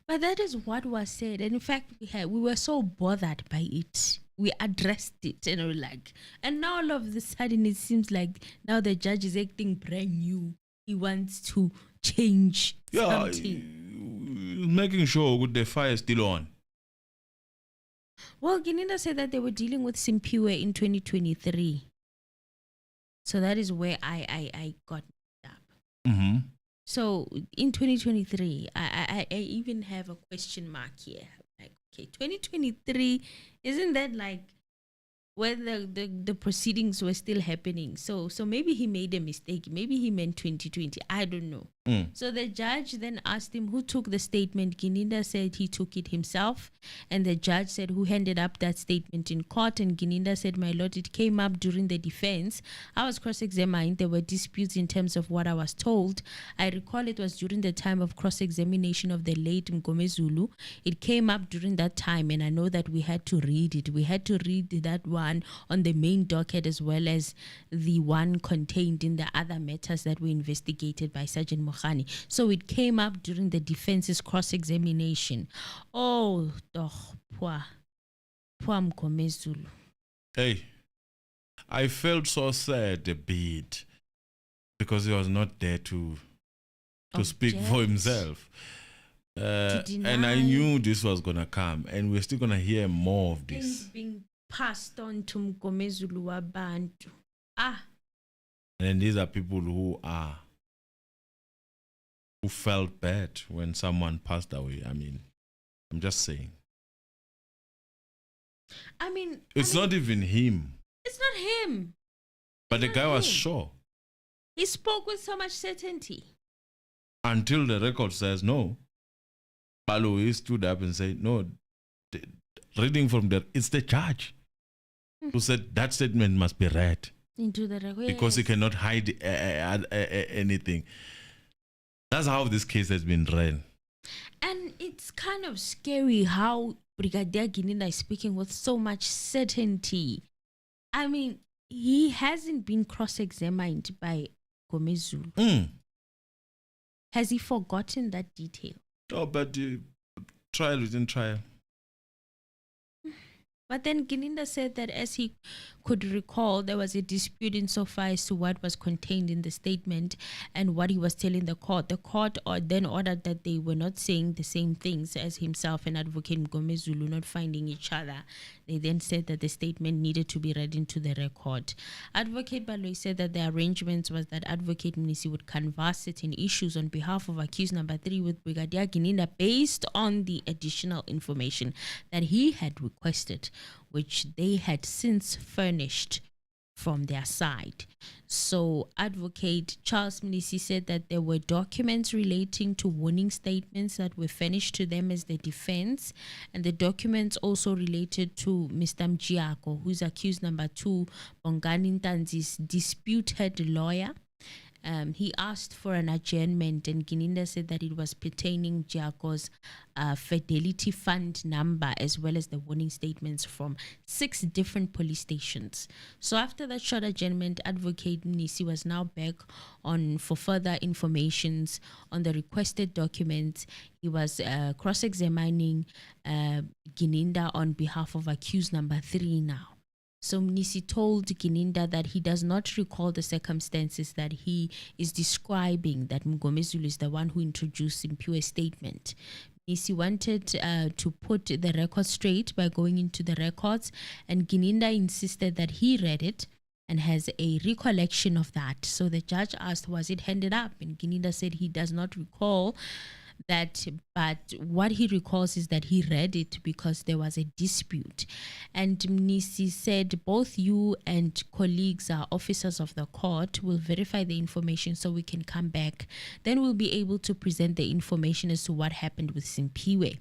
But that is what was said. And in fact, we were so bothered by it. We addressed it and we were like, and now all of a sudden it seems like now the judge is acting brand new. He wants to change something. Making sure the fire is still on. Well, Gininda said that they were dealing with Simphiwe in 2023. So that is where I got up. Mm-hmm. So in 2023, I even have a question mark here. Like, okay, 2023, isn't that like where the proceedings were still happening? So maybe he made a mistake. Maybe he meant 2020. I don't know. So the judge then asked him who took the statement. Gininda said he took it himself. And the judge said who handed up that statement in court. And Gininda said, my lord, it came up during the defense. I was cross-examined. There were disputes in terms of what I was told. I recall it was during the time of cross-examination of the late Mngomezulu. It came up during that time. And I know that we had to read it. We had to read that one on the main docket as well as the one contained in the other matters that were investigated by Sergeant Mokhani. So it came up during the defense's cross-examination. Oh, poor Mngomezulu. Hey, I felt so sad a bit because he was not there to speak for himself. And I knew this was going to come and we're still going to hear more of this. Being passed on to Mngomezulu wabantu. And these are people who felt bad when someone passed away. I mean, I'm just saying. It's not even him. It's not him. But the guy was sure. He spoke with so much certainty. Until the record says no. Baloyi stood up and said, no, reading from there, it's the judge who said that statement must be read. Into the record. Because he cannot hide anything. That's how this case has been ran. And it's kind of scary how Brigadier Gininda is speaking with so much certainty. I mean, he hasn't been cross-examined by Mngomezulu. Has he forgotten that detail? Oh, but trial within trial. But then Gininda said that as he could recall, there was a dispute insofar as to what was contained in the statement and what he was telling the court. The court then ordered that they were not saying the same things, as himself and Advocate Mncume Zulu not finding each other. They then said that the statement needed to be read into the record. Advocate Baloyi said that the arrangement was that Advocate Mnisi would canvass certain issues on behalf of accused number 3 with Brigadier Gininda based on the additional information that he had requested, which they had since furnished from their side. So Advocate Charles Mnisi said that there were documents relating to warning statements that were furnished to them as the defense, and the documents also related to Mr. Mjiako, who's accused number 2, Bongani Ntanzi's disputed lawyer. He asked for an adjournment, and Gininda said that it was pertaining Giaco's Fidelity Fund number, as well as the warning statements from 6 different police stations. So after that short adjournment, Advocate Mnisi was now back on for further informations on the requested documents. He was cross-examining Gininda on behalf of accused number 3 now. So Mnisi told Gininda that he does not recall the circumstances that he is describing, that Mncume Zulu is the one who introduced Simphiwe's statement. Mnisi wanted to put the record straight by going into the records, and Gininda insisted that he read it and has a recollection of that. So the judge asked, was it handed up? And Gininda said he does not recall that, but what he recalls is that he read it because there was a dispute. And Mnisi said, both you and colleagues are officers of the court, will verify the information so we can come back. Then we'll be able to present the information as to what happened with Simphiwe.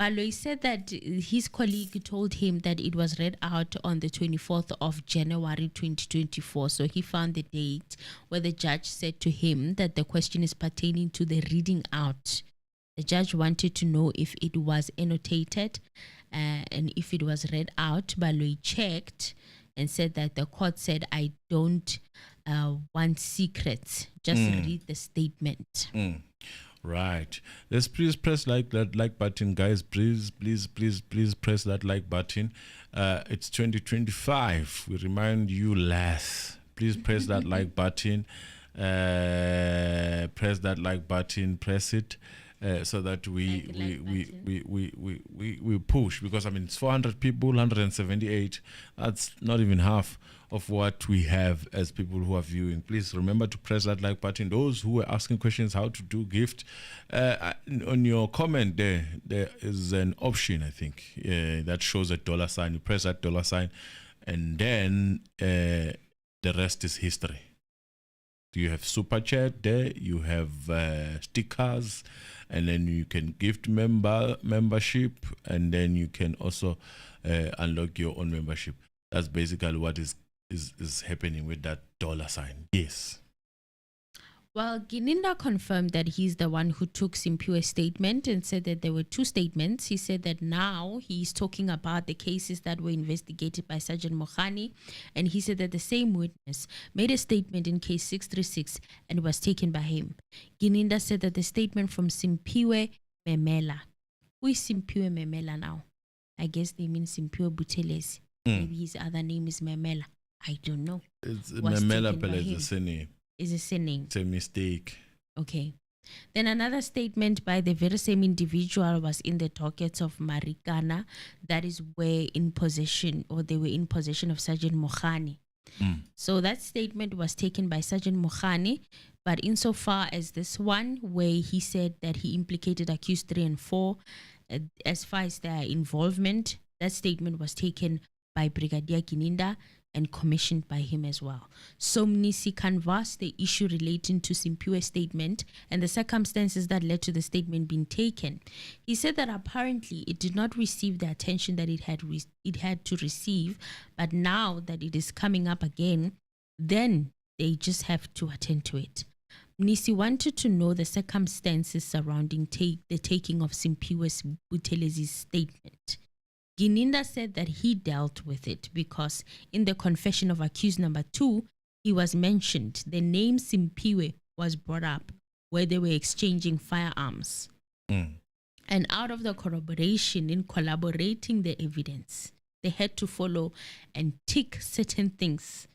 Baloyi said that his colleague told him that it was read out on the 24th of January 2024. So he found the date where the judge said to him that the question is pertaining to the reading out. The judge wanted to know if it was annotated and if it was read out. Baloyi checked and said that the court said, I don't want secrets, just read the statement. Right. Let's please press that like button, guys. Please press that like button. It's 2025. We remind you less. Please press that like button. Press that like button. Press it. So that we push, because I mean it's 400 people, 178. That's not even half of what we have as people who are viewing. Please remember to press that like button. Those who are asking questions how to do gift, on your comment there is an option, I think, that shows a $sign. You press that $sign, and then the rest is history. You have super chat there, you have stickers, and then you can gift membership, and then you can also unlock your own membership. That's basically what is happening with that $sign. Yes. Well, Gininda confirmed that he's the one who took Simphiwe's statement and said that there were 2 statements. He said that now he's talking about the cases that were investigated by Sergeant Mohani, and he said that the same witness made a statement in case 636 and was taken by him. Gininda said that the statement from Simphiwe Memela. Who is Simphiwe Memela now? I guess they mean Simphiwe Buthelezi. Maybe his other name is Memela. I don't know. It's Memela, but it's the same name. Is a sinning. It's a mistake. Okay. Then another statement by the very same individual was in the dockets of Marikana, that is where in possession, or they were in possession of Sergeant Mohani. So that statement was taken by Sergeant Mohani, but insofar as this one, where he said that he implicated accused 3 and 4, as far as their involvement, that statement was taken by Brigadier Gininda and commissioned by him as well. So Mnisi canvassed the issue relating to Simphiwe's statement and the circumstances that led to the statement being taken. He said that apparently it did not receive the attention that it had to receive, but now that it is coming up again, then they just have to attend to it. Mnisi wanted to know the circumstances surrounding the taking of Simphiwe's Buthelezi's statement. Gininda said that he dealt with it because in the confession of accused number 2, he was mentioned. The name Simphiwe was brought up where they were exchanging firearms. And out of the corroboration, in collaborating the evidence, they had to follow and tick certain things.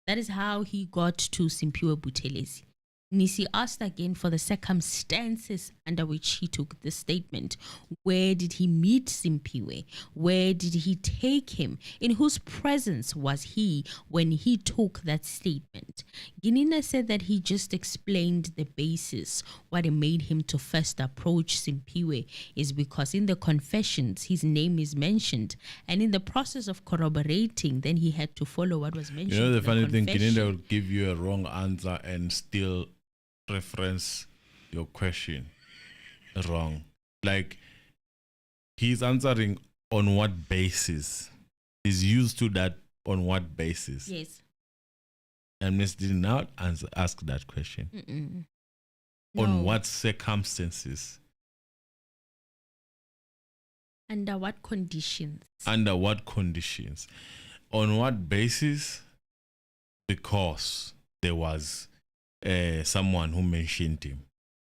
That is how he got to Simphiwe Buthelezi. Mnisi asked again for the circumstances under which he took the statement. Where did he meet Simphiwe? Where did he take him? In whose presence was he when he took that statement? Ginina said that he just explained the basis. What made him to first approach Simphiwe is because in the confessions, his name is mentioned. And in the process of corroborating, then he had to follow what was mentioned. You know, the funny thing, confession. Ginina will give you a wrong answer and still reference your question wrong. Like, he's answering on what basis? He's used to that on what basis? Yes. Mnisi did not ask that question. On what circumstances? Under what conditions? Under what conditions? On what basis? Because there was someone who mentioned him,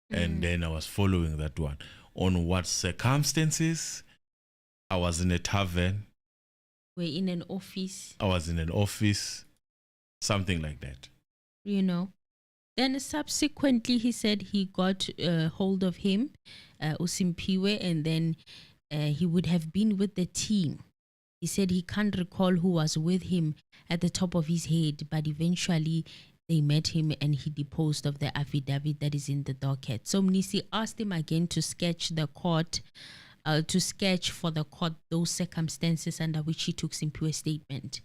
and then I was following that one. On what circumstances? I was in a tavern. We're in an office. I was in an office, something like that. You know. Then subsequently, he said he got hold of him, Simphiwe, and then he would have been with the team. He said he can't recall who was with him at the top of his head, but eventually they met him and he deposed of the affidavit that is in the docket. So Mnisi asked him again to sketch for the court those circumstances under which he took Simphiwe's statement.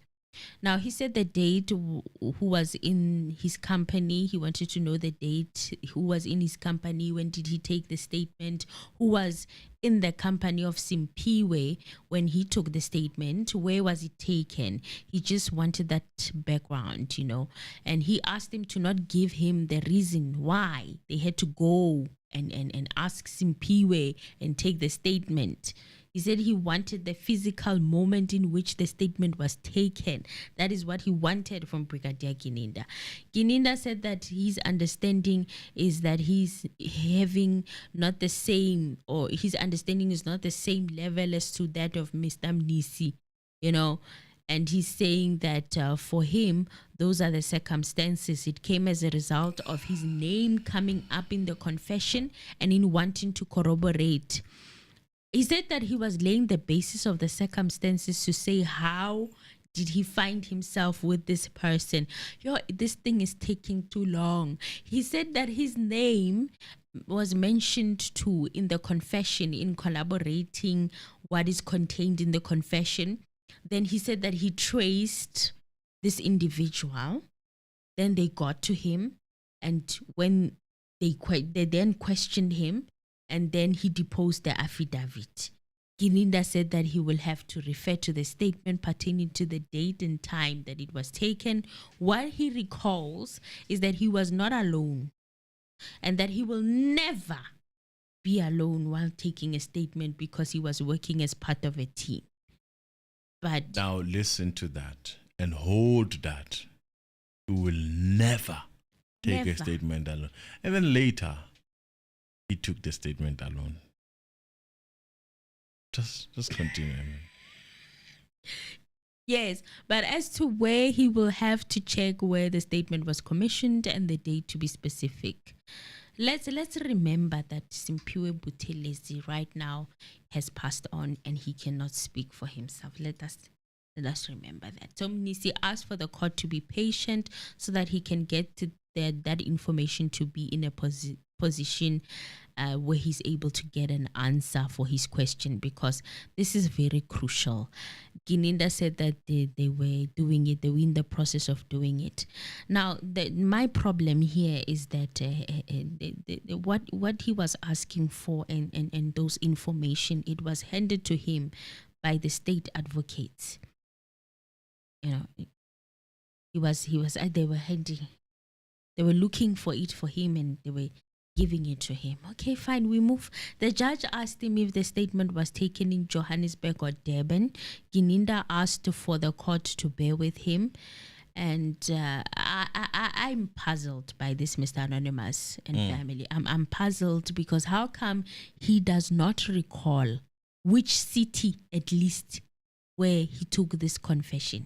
Now, he said the date, who was in his company. He wanted to know the date, who was in his company, when did he take the statement, who was in the company of Simphiwe when he took the statement, where was it taken. He just wanted that background, you know. And he asked him to not give him the reason why they had to go and ask Simphiwe and take the statement. He said he wanted the physical moment in which the statement was taken. That is what he wanted from Brigadier Gininda. Gininda said that his understanding is that he's having not the same, or his understanding is not the same level as to that of Mr. Mnisi, you know. And he's saying that for him, those are the circumstances. It came as a result of his name coming up in the confession and in wanting to corroborate. He said that he was laying the basis of the circumstances to say how did he find himself with this person. This thing is taking too long. He said that his name was mentioned too in the confession, in collaborating what is contained in the confession. Then he said that he traced this individual. Then they got to him, and when they then questioned him, and then he deposed the affidavit. Gininda said that he will have to refer to the statement pertaining to the date and time that it was taken. What he recalls is that he was not alone, and that he will never be alone while taking a statement because he was working as part of a team. But now listen to that and hold that. You will never take a statement alone. Even later, he took the statement alone. Just continue. Yes, but as to where, he will have to check where the statement was commissioned and the date to be specific. Let's remember that Simphiwe Buthelezi right now has passed on and he cannot speak for himself. Let us remember that. So Mnisi asked for the court to be patient so that he can get to that information to be in a position where he's able to get an answer for his question, because this is very crucial. Gininda said that they were doing it, they were in the process of doing it. Now, my problem here is that what he was asking for and those information, it was handed to him by the state advocates. You know, they were looking for it for him and they were giving it to him. Okay, fine, we move. The judge asked him if the statement was taken in Johannesburg or Durban. Gininda asked for the court to bear with him. And I'm puzzled by this Mr. Anonymous and family. I'm puzzled because how come he does not recall which city, at least, where he took this confession?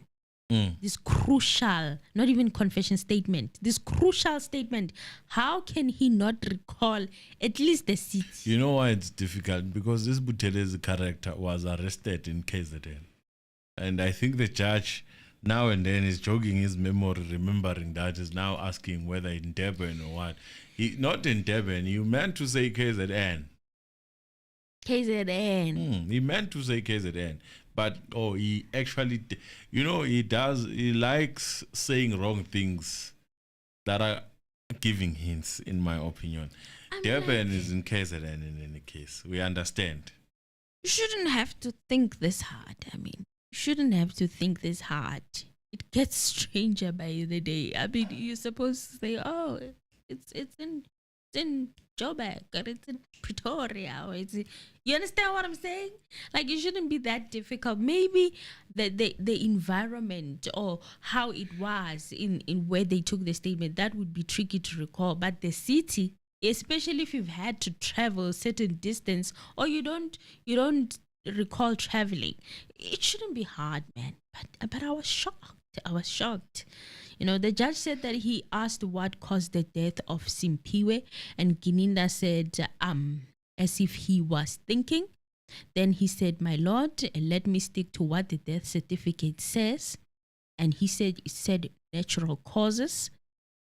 This crucial, not even confession statement, this crucial statement. How can he not recall at least the city? You know why it's difficult? Because this buthelezi character was arrested in KZN. And I think the judge now and then is jogging his memory, remembering that, is now asking whether in Durban or what. Not in Durban, you meant to say KZN. KZN. He meant to say KZN. But, he actually, he likes saying wrong things that are giving hints, in my opinion. Durban is in KZN in any case. We understand. You shouldn't have to think this hard. You shouldn't have to think this hard. It gets stranger by the day. You're supposed to say, it's in Joburg, or it's in Pretoria, or you understand what I'm saying? Like, it shouldn't be that difficult. Maybe the environment or how it was in where they took the statement, that would be tricky to recall. But the city, especially if you've had to travel a certain distance, or you don't recall traveling, it shouldn't be hard, man. But I was shocked. The judge said that he asked what caused the death of Simphiwe, and Gininda said, as if he was thinking. Then he said, "My lord, let me stick to what the death certificate says." And he said, it said natural causes.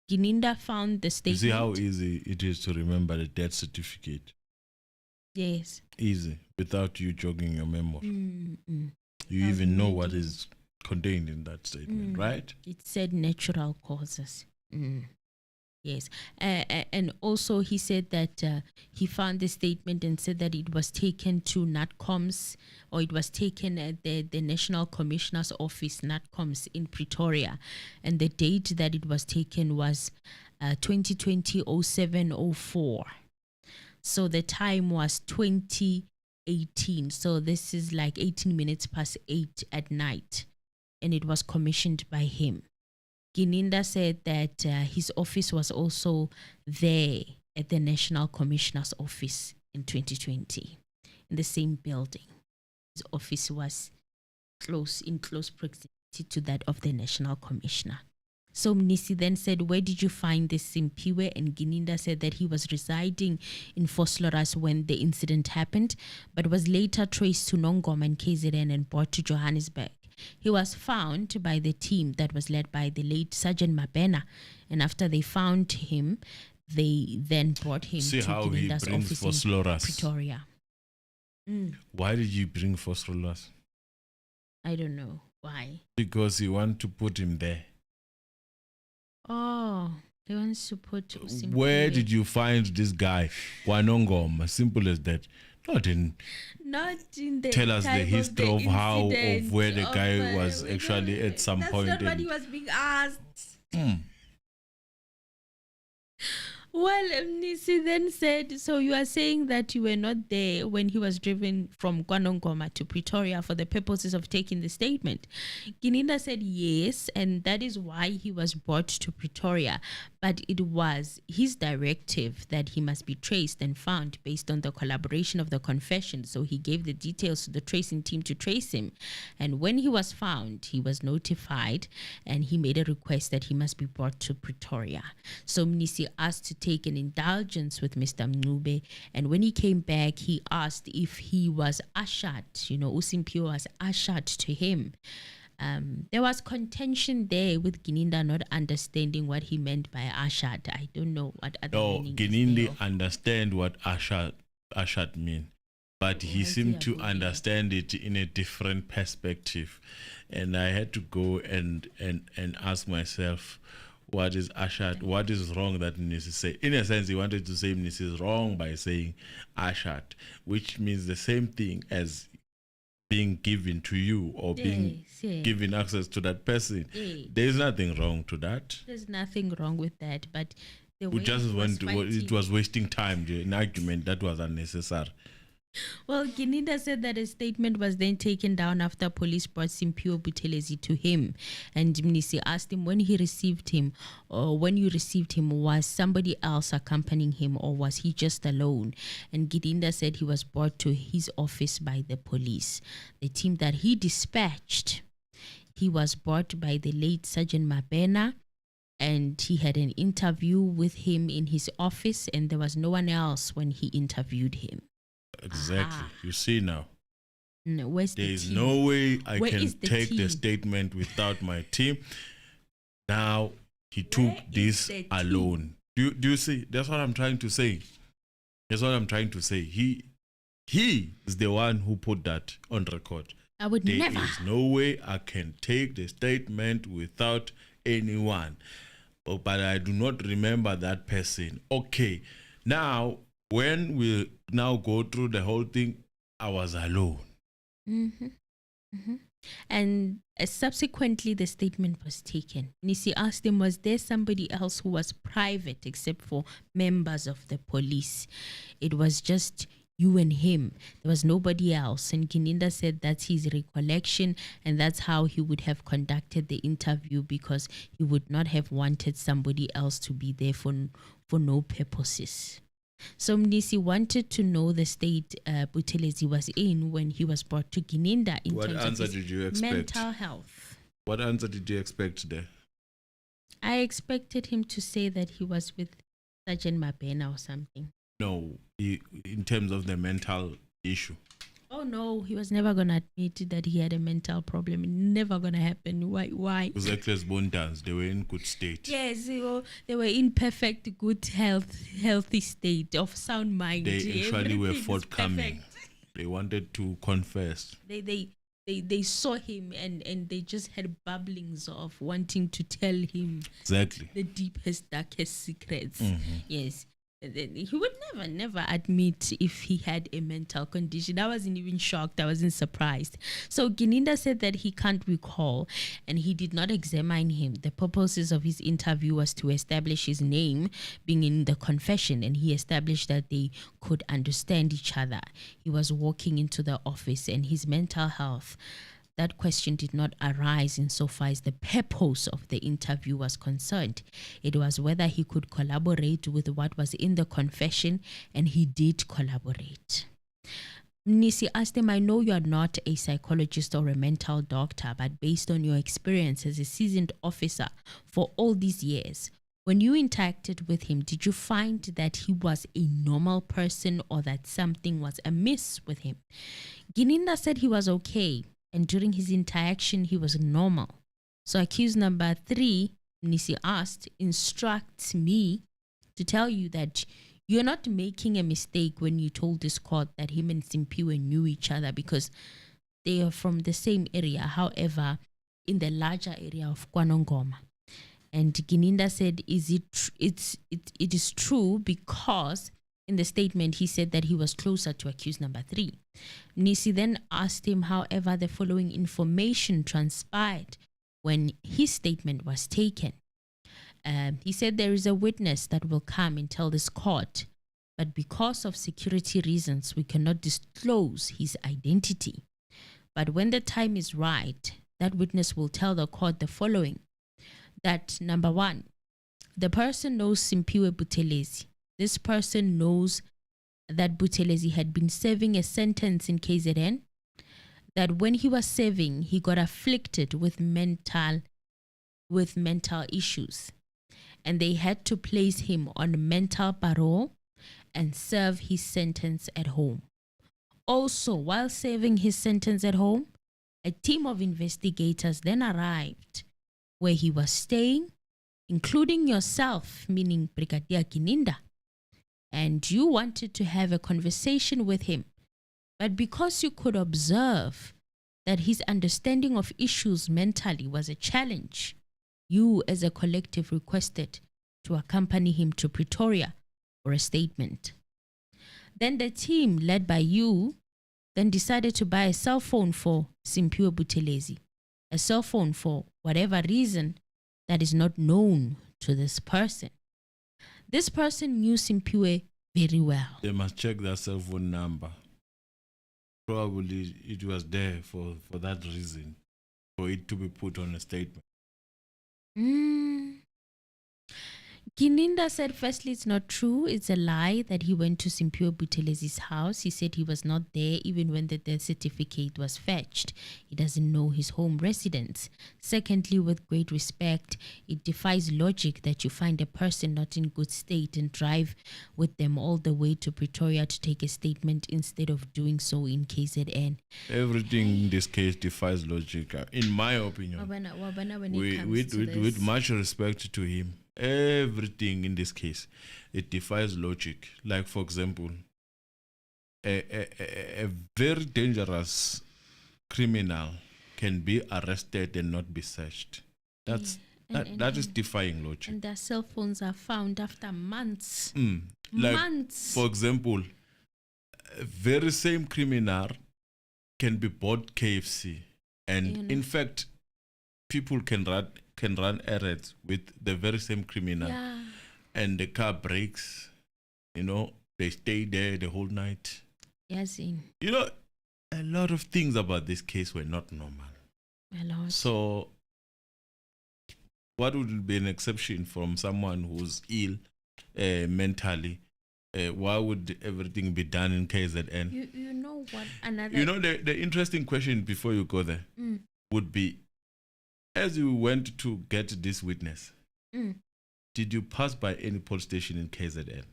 Gininda found the statement. You see how easy it is to remember the death certificate? Yes. Easy, without you jogging your memory. You even know what is contained in that statement, right? It said natural causes. Yes. And also he said that he found the statement and said that it was taken to NATCOMS, or it was taken at the National Commissioner's Office, NATCOMS, in Pretoria. And the date that it was taken was 2020-07-04. So the time was 2018. So this is like 18 minutes past 8 at night. And it was commissioned by him. Gininda said that his office was also there at the National Commissioner's Office in 2020, in the same building. His office was in close proximity to that of the National Commissioner. So Mnisi then said, "Where did you find this Simphiwe?" And Gininda said that he was residing in Vosloorus when the incident happened, but was later traced to Nongoma and KZN and brought to Johannesburg. He was found by the team that was led by the late Sergeant Mabena, and after they found him, they then brought him to Gininda's office in Pretoria. Why did you bring Vosloorus? I don't know why. Because you want to put him there. Oh, they want to put Simphiwe. Where did you find this guy? Wanongoma, simple as that. Not in the tell us the history of where the guy was actually at some point. That's not what he was being asked. Well, Mnisi then said, "So you are saying that you were not there when he was driven from Kwanongoma to Pretoria for the purposes of taking the statement?" Gininda said yes, and that is why he was brought to Pretoria. But it was his directive that he must be traced and found based on the collaboration of the confession. So he gave the details to the tracing team to trace him. And when he was found, he was notified and he made a request that he must be brought to Pretoria. So Mnisi asked to take an indulgence with Mr. Mncume. And when he came back, he asked if he was ushered, Simphiwe was ushered to him. There was contention there with Gininda not understanding what he meant by ushered. I don't know what other meaning. Gininda understand what ushered mean, but he seemed to understand it in a different perspective. And I had to go and ask myself, what is ushered? What is wrong that Mnisi say? In a sense, he wanted to say Mnisi is wrong by saying ushered, which means the same thing as being given to you or being given access to that person. There is nothing wrong to that. There's nothing wrong with that, but the we just went to, it was wasting time, an argument that was unnecessary. Well, Gininda said that a statement was then taken down after police brought Simphiwe Buthelezi to him. And Mnisi asked him when he received him, or when you received him, was somebody else accompanying him or was he just alone? And Gininda said he was brought to his office by the police. The team that he dispatched, he was brought by the late Sergeant Mabena, and he had an interview with him in his office, and there was no one else when he interviewed him. Exactly. You see now. No, where's There the is team? no way I Where can is the take the team? statement without my team. Now he took Where this is the team? alone. Do you see? That's what I'm trying to say. That's what I'm trying to say. He is the one who put that on record. I would There never. is no way I can take the statement without anyone. But I do not remember that person. Okay. Now, when we now go through the whole thing, I was alone. Mm-hmm. Mm-hmm. And subsequently, the statement was taken. Nisi asked him, was there somebody else who was private except for members of the police? It was just you and him. There was nobody else. And Gininda said that's his recollection, and that's how he would have conducted the interview, because he would not have wanted somebody else to be there for no purposes. So Mnisi wanted to know the state Buthelezi was in when he was brought to Gininda in What terms answer of his did you expect? mental health. What answer did you expect there? I expected him to say that he was with Sergeant Mabena or something. No, in terms of the mental issue. Oh no, he was never gonna admit that he had a mental problem. Never gonna happen. Why? Because Eccles Bondans, they were in good state. Yes, they were in perfect, good healthy state of sound mind. They actually were Everything is forthcoming. perfect. They wanted to confess. They saw him and they just had bubblings of wanting to tell him Exactly. the deepest, darkest secrets. Mhm. Yes. He would never admit if he had a mental condition. I wasn't even shocked. I wasn't surprised. So Gininda said that he can't recall and he did not examine him. The purposes of his interview was to establish his name being in the confession, and he established that they could understand each other. He was walking into the office, and his mental health, that question did not arise insofar as the purpose of the interview was concerned. It was whether he could collaborate with what was in the confession, and he did collaborate. Mnisi asked him, I know you are not a psychologist or a mental doctor, but based on your experience as a seasoned officer for all these years, when you interacted with him, did you find that he was a normal person or that something was amiss with him? Gininda said he was okay, and during his interaction, he was normal. So accused number 3, Mnisi asked, instructs me to tell you that you're not making a mistake when you told this court that him and Simphiwe knew each other, because they are from the same area, however, in the larger area of Kwanongoma. And Gininda said, it is true, because in the statement, he said that he was closer to accused number 3. Mnisi then asked him, however, the following information transpired when his statement was taken. He said there is a witness that will come and tell this court, but because of security reasons, we cannot disclose his identity. But when the time is right, that witness will tell the court the following, that number 1, the person knows Simphiwe Buthelezi. This person knows that Buthelezi had been serving a sentence in KZN, that when he was serving, he got afflicted with mental issues, and they had to place him on mental parole and serve his sentence at home. Also, while serving his sentence at home, a team of investigators then arrived where he was staying, including yourself, meaning Brigadier Gininda, and you wanted to have a conversation with him. But because you could observe that his understanding of issues mentally was a challenge, you as a collective requested to accompany him to Pretoria for a statement. Then the team, led by you, then decided to buy a cell phone for Simphiwe Buthelezi, a cell phone for whatever reason that is not known to this person. This person knew Simphiwe very well. They must check their cell phone number. probably it was there for that reason, for it to be put on a statement. Gininda said, firstly, it's not true. It's a lie that he went to Simphiwe Buthelezi's house. He said he was not there even when the death certificate was fetched. He doesn't know his home residence. Secondly, with great respect, it defies logic that you find a person not in good state and drive with them all the way to Pretoria to take a statement instead of doing so in KZN. Everything in this case defies logic, in my opinion. With much respect to him, everything in this case, it defies logic. Like, for example, a very dangerous criminal can be arrested and not be searched. That is defying logic. And their cell phones are found after months. Like, months. For example, a very same criminal can be bought KFC, and in fact, people can run errands with the very same criminal, and the car breaks. They stay there the whole night. Yes, a lot of things about this case were not normal. A lot. So, what would be an exception from someone who's ill mentally? Why would everything be done in KZN? You know what? The interesting question before you go there would be, as you went to get this witness, did you pass by any police station in KZN?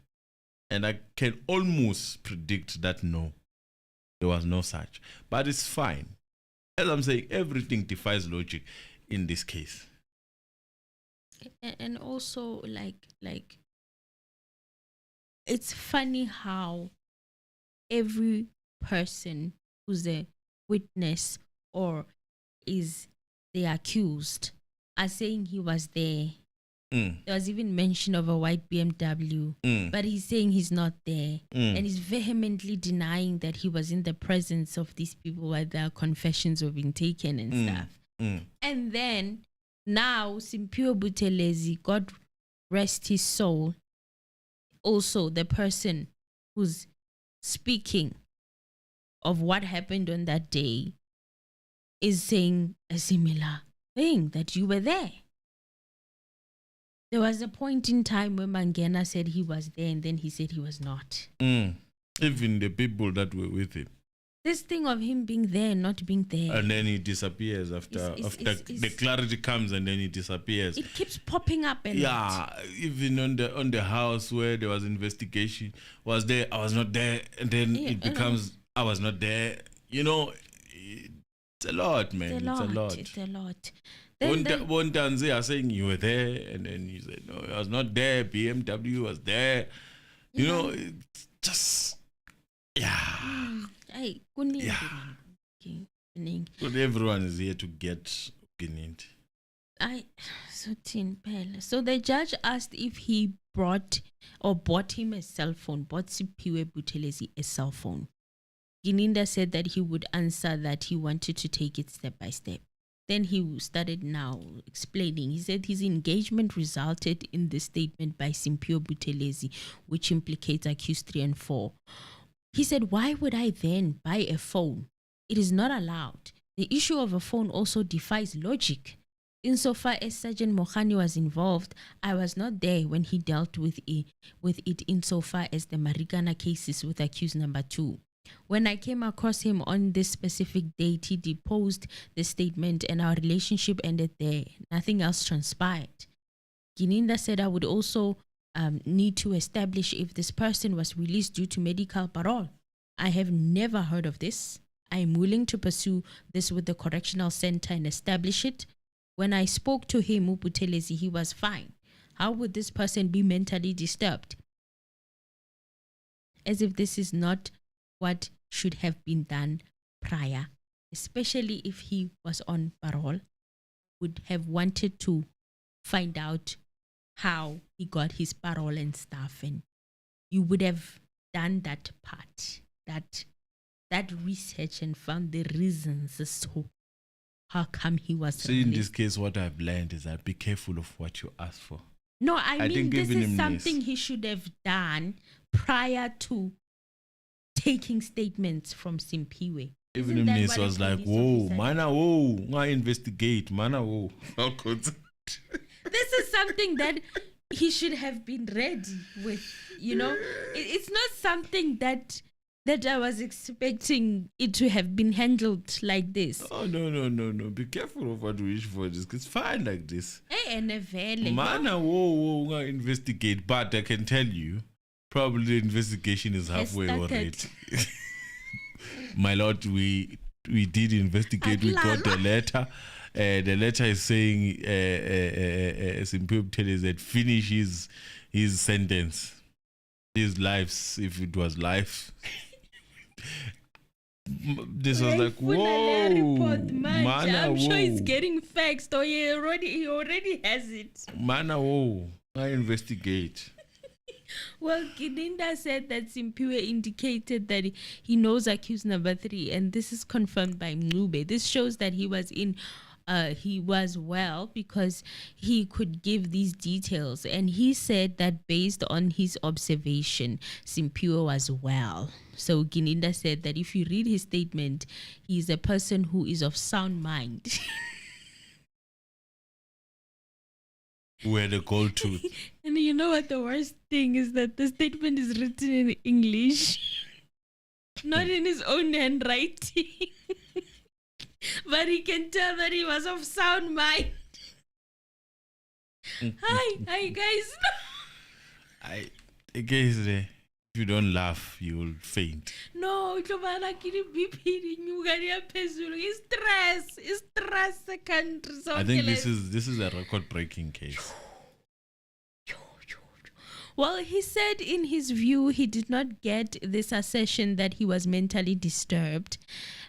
And I can almost predict that no, there was no such. But it's fine. As I'm saying, everything defies logic in this case. And also, like, it's funny how every person who's a witness or is the accused are saying he was there. There was even mention of a white BMW, but he's saying he's not there. And he's vehemently denying that he was in the presence of these people while their confessions were being taken and stuff. And then now Simphiwe Buthelezi, God rest his soul, also the person who's speaking of what happened on that day, is saying a similar thing, that you were there. There was a point in time when Mangena said he was there and then he said he was not. Even the people that were with him. This thing of him being there and not being there. And then he disappears after the clarity comes, and then he disappears. It keeps popping up a lot. Yeah, even on the house where there was investigation, was there, I was not there, and then it becomes, I was not there. It's a lot, man. It's a lot. One time they are saying you were there, and then you said, no, I was not there. BMW was there. It's just, But everyone is here to get Ginint. So the judge asked if he bought him a cell phone, bought Simphiwe Buthelezi a cell phone. Gininda said that he would answer that he wanted to take it step by step. Then he started now explaining. He said his engagement resulted in the statement by Simphiwe Buthelezi, which implicates accused 3 and 4. He said, why would I then buy a phone? It is not allowed. The issue of a phone also defies logic. Insofar as Sergeant Mohani was involved, I was not there when he dealt with it insofar as the Marikana cases with accused number 2. When I came across him on this specific date, he deposed the statement and our relationship ended there. Nothing else transpired. Gininda said I would also need to establish if this person was released due to medical parole. I have never heard of this. I am willing to pursue this with the correctional center and establish it. When I spoke to him, Buthelezi, he was fine. How would this person be mentally disturbed? As if this is not what should have been done prior, especially if he was on parole, would have wanted to find out how he got his parole and stuff, and you would have done that part, that research, and found the reasons as to how come he was. See, in this case, what I've learned is that be careful of what you ask for. No, I mean, this is something he should have done prior to taking statements from Simphiwe. Even Isn't that Mnisi what a was like, police whoa, officer mana, whoa, I investigate, mana, whoa. This is something that he should have been ready with, you know. It's not something that I was expecting it to have been handled like this. Oh, no. Be careful of what you wish for. It's fine like this. Mana, whoa, I investigate. But I can tell you, probably the investigation is halfway already. My lord, we did investigate. We got the letter. The letter is saying Simphiwe tells that finish his sentence, his lives, if it was life. This was like, whoa, mana, I'm sure whoa. he's getting facts, or he already has it. Mana, whoa, I investigate. Well, Gidinda said that Simphiwe indicated that he knows accused number 3, and this is confirmed by Mncume. This shows that he was well because he could give these details, and he said that based on his observation, Simphiwe was well. So Gininda said that if you read his statement, he's a person who is of sound mind. Where the gold tooth. And you know what the worst thing is, that the statement is written in English, not in his own handwriting. But he can tell that he was of sound mind. Hi guys. If you don't laugh, you will faint. No, it's stress the country. I think this is a record-breaking case. Well, he said in his view he did not get this assertion that he was mentally disturbed.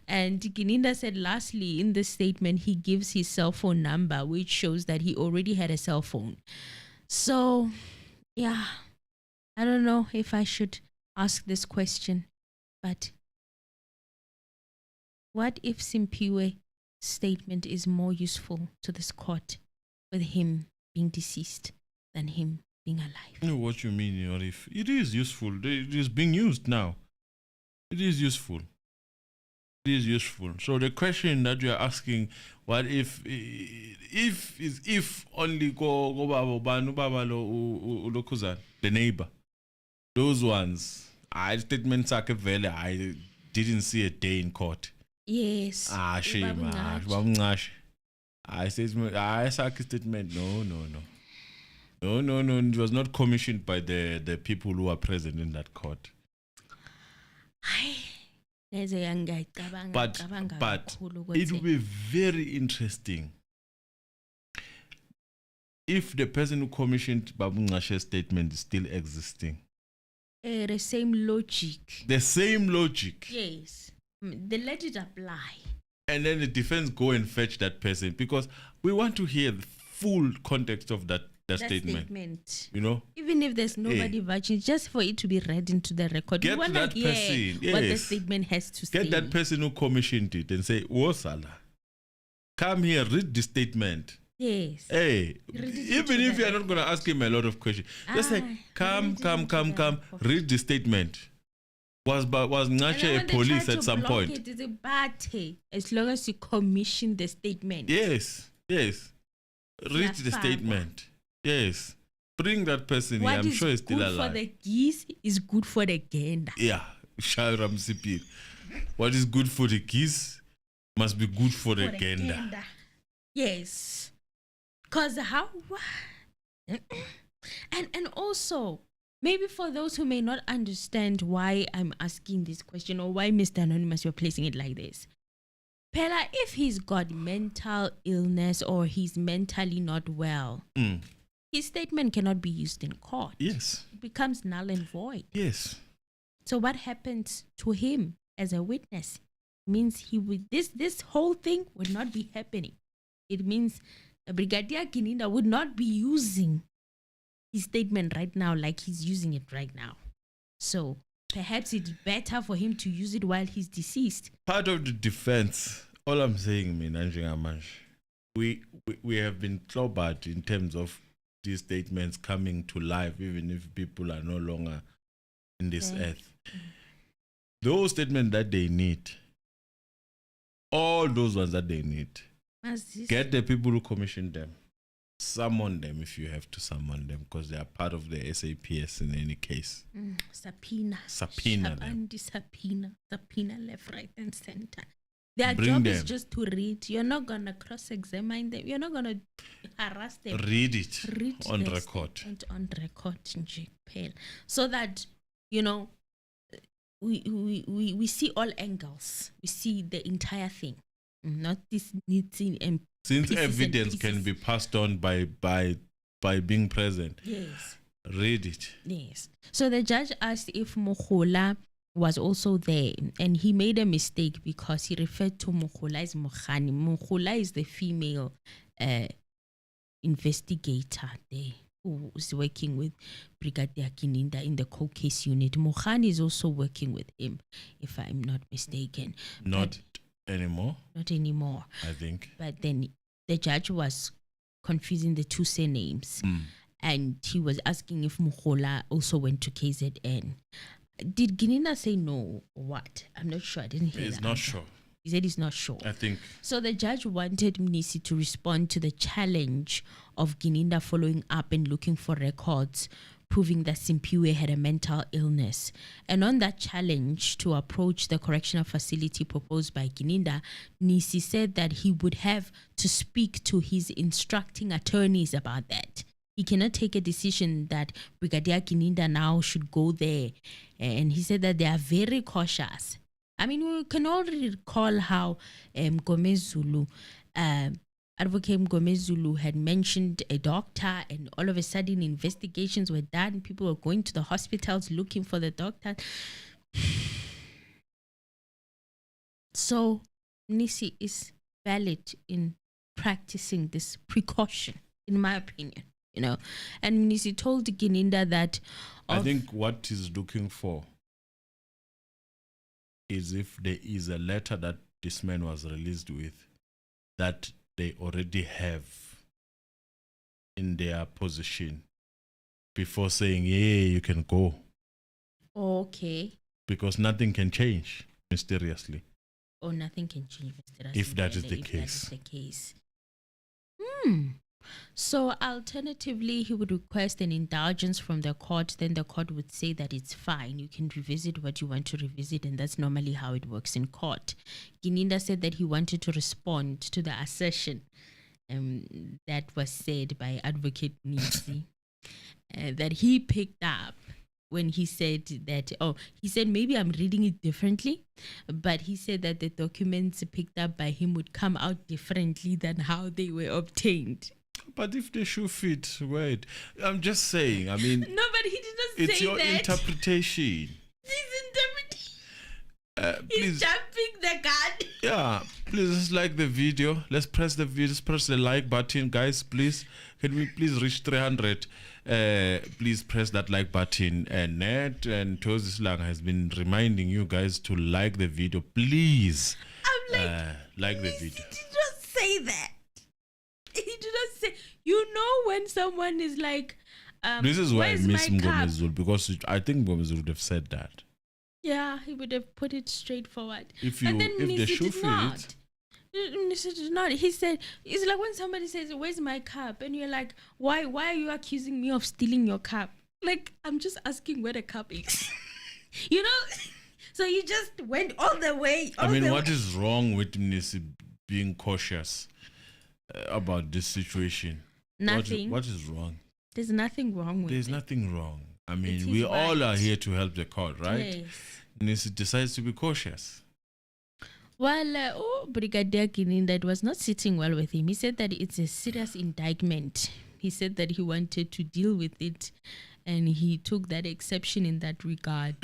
And Gininda said lastly in this statement he gives his cell phone number, which shows that he already had a cell phone. So, yeah, I don't know if I should ask this question, but what if Simphiwe's statement is more useful to this court with him being deceased than him being alive? You know what you mean, if it is useful. It is being used now. It is useful. It is useful. So the question that you are asking, what if only go the neighbor, those ones, statements are very, I didn't see a day in court. Yes. Shame. Statement. No. It was not commissioned by the people who are present in that court. But it will be very interesting if the person who commissioned Babu Ngashe's statement is still existing. The same logic. The same logic. Yes. They let it apply. And then the defense go and fetch that person, because we want to hear the full context of that statement. You know? Even if there's nobody watching, just for it to be read into the record. Get that person. What the statement has to say. Get that person who commissioned it and say, Wosala, come here, read the statement. Yes. Hey, even if you're not going to ask him a lot of questions, just say, come, read the statement. Was Ngashe a police at some point? It is a bad thing, as long as you commission the statement. Yes. Read the statement. Yes. Bring that person here. I'm sure he's still alive. What is good for the geese is good for the gander. Yeah. Shairam Sipir. What is good for the geese must be good for the gander. Yes. Because how? And also, maybe for those who may not understand why I'm asking this question, or why Mr. Anonymous, you're placing it like this. Pella, if he's got mental illness or he's mentally not well, his statement cannot be used in court. Yes. It becomes null and void. Yes. So what happens to him as a witness means he would this whole thing would not be happening. It means Brigadier Gininda would not be using his statement right now like he's using it right now. So perhaps it's better for him to use it while he's deceased. Part of the defense, all I'm saying, we have been clobbered in terms of these statements coming to life, even if people are no longer in this earth. those statements that they need, all those ones that they need, get the people who commissioned them. Summon them if you have to summon them, because they are part of the SAPS in any case. Subpoena them. Subpoena left, right, and center. Their Bring job them. is just to read. You're not gonna cross-examine them. You're not gonna harass them. Read it on their record. statement on record, nje kuphela. So that we see all angles. We see the entire thing, not this knitting and. Since evidence can be passed on by being present, yes, read it. Yes. So the judge asked if Mokgola was also there, and he made a mistake because he referred to Mokgola as Mokhani. Mokgola is the female investigator there who is working with Brigadier Gininda in the cold case unit. Mokhani is also working with him, if I'm not mistaken. Not anymore, I think. But then the judge was confusing the two surnames, and he was asking if Mokgola also went to KZN. Did Gininda say no or what? I'm not sure. I didn't hear. He's not sure. He said he's not sure. I think. So the judge wanted Mnisi to respond to the challenge of Gininda following up and looking for records proving that Simphiwe had a mental illness. And on that challenge to approach the correctional facility proposed by Gininda, Mnisi said that he would have to speak to his instructing attorneys about that. He cannot take a decision that Brigadier Gininda now should go there. And he said that they are very cautious. I mean, we can already recall how Gomezulu, Advocate Gomezulu had mentioned a doctor, and all of a sudden investigations were done. People were going to the hospitals looking for the doctor. So Mnisi is valid in practicing this precaution, in my opinion. And Mnisi told Gininda that I think what he's looking for is if there is a letter that this man was released with that they already have in their position before saying, yeah, you can go. Okay. Because nothing can change mysteriously. Oh, nothing can change mysteriously. If that is the case. So alternatively, he would request an indulgence from the court. Then the court would say that it's fine. You can revisit what you want to revisit, and that's normally how it works in court. Gininda said that he wanted to respond to the assertion that was said by Advocate Mnisi that he picked up when he said that, he said maybe I'm reading it differently, but he said that the documents picked up by him would come out differently than how they were obtained. But if the shoe fits, wait. I'm just saying, I mean... No, but he did not say that. It's your interpretation. He's jumping the gun. Yeah, please, let's like the video. Let's press the video. Let's press the like button. Guys, please, can we please reach 300? Please press that like button. And Ned and Tosis Lang has been reminding you guys to like the video. Please, like the video. He did not say that. He did not say. When someone is like, this is why I miss Mngomezulu, because I think Mngomezulu would have said that. Yeah, he would have put it straightforward. If the shoe fits. Mnisi did not. He said, it's like when somebody says, where's my cup? And you're like, why are you accusing me of stealing your cup? Like, I'm just asking where the cup is. So you just went all the way. What is wrong with Mnisi being cautious about this situation? Nothing. What is wrong? There's nothing wrong with it. There's nothing wrong. I mean, we all are here to help the court, right? Yes. Mnisi decides to be cautious. Well, Brigadier Gininda was not sitting well with him. He said that it's a serious indictment. He said that he wanted to deal with it, and he took that exception in that regard.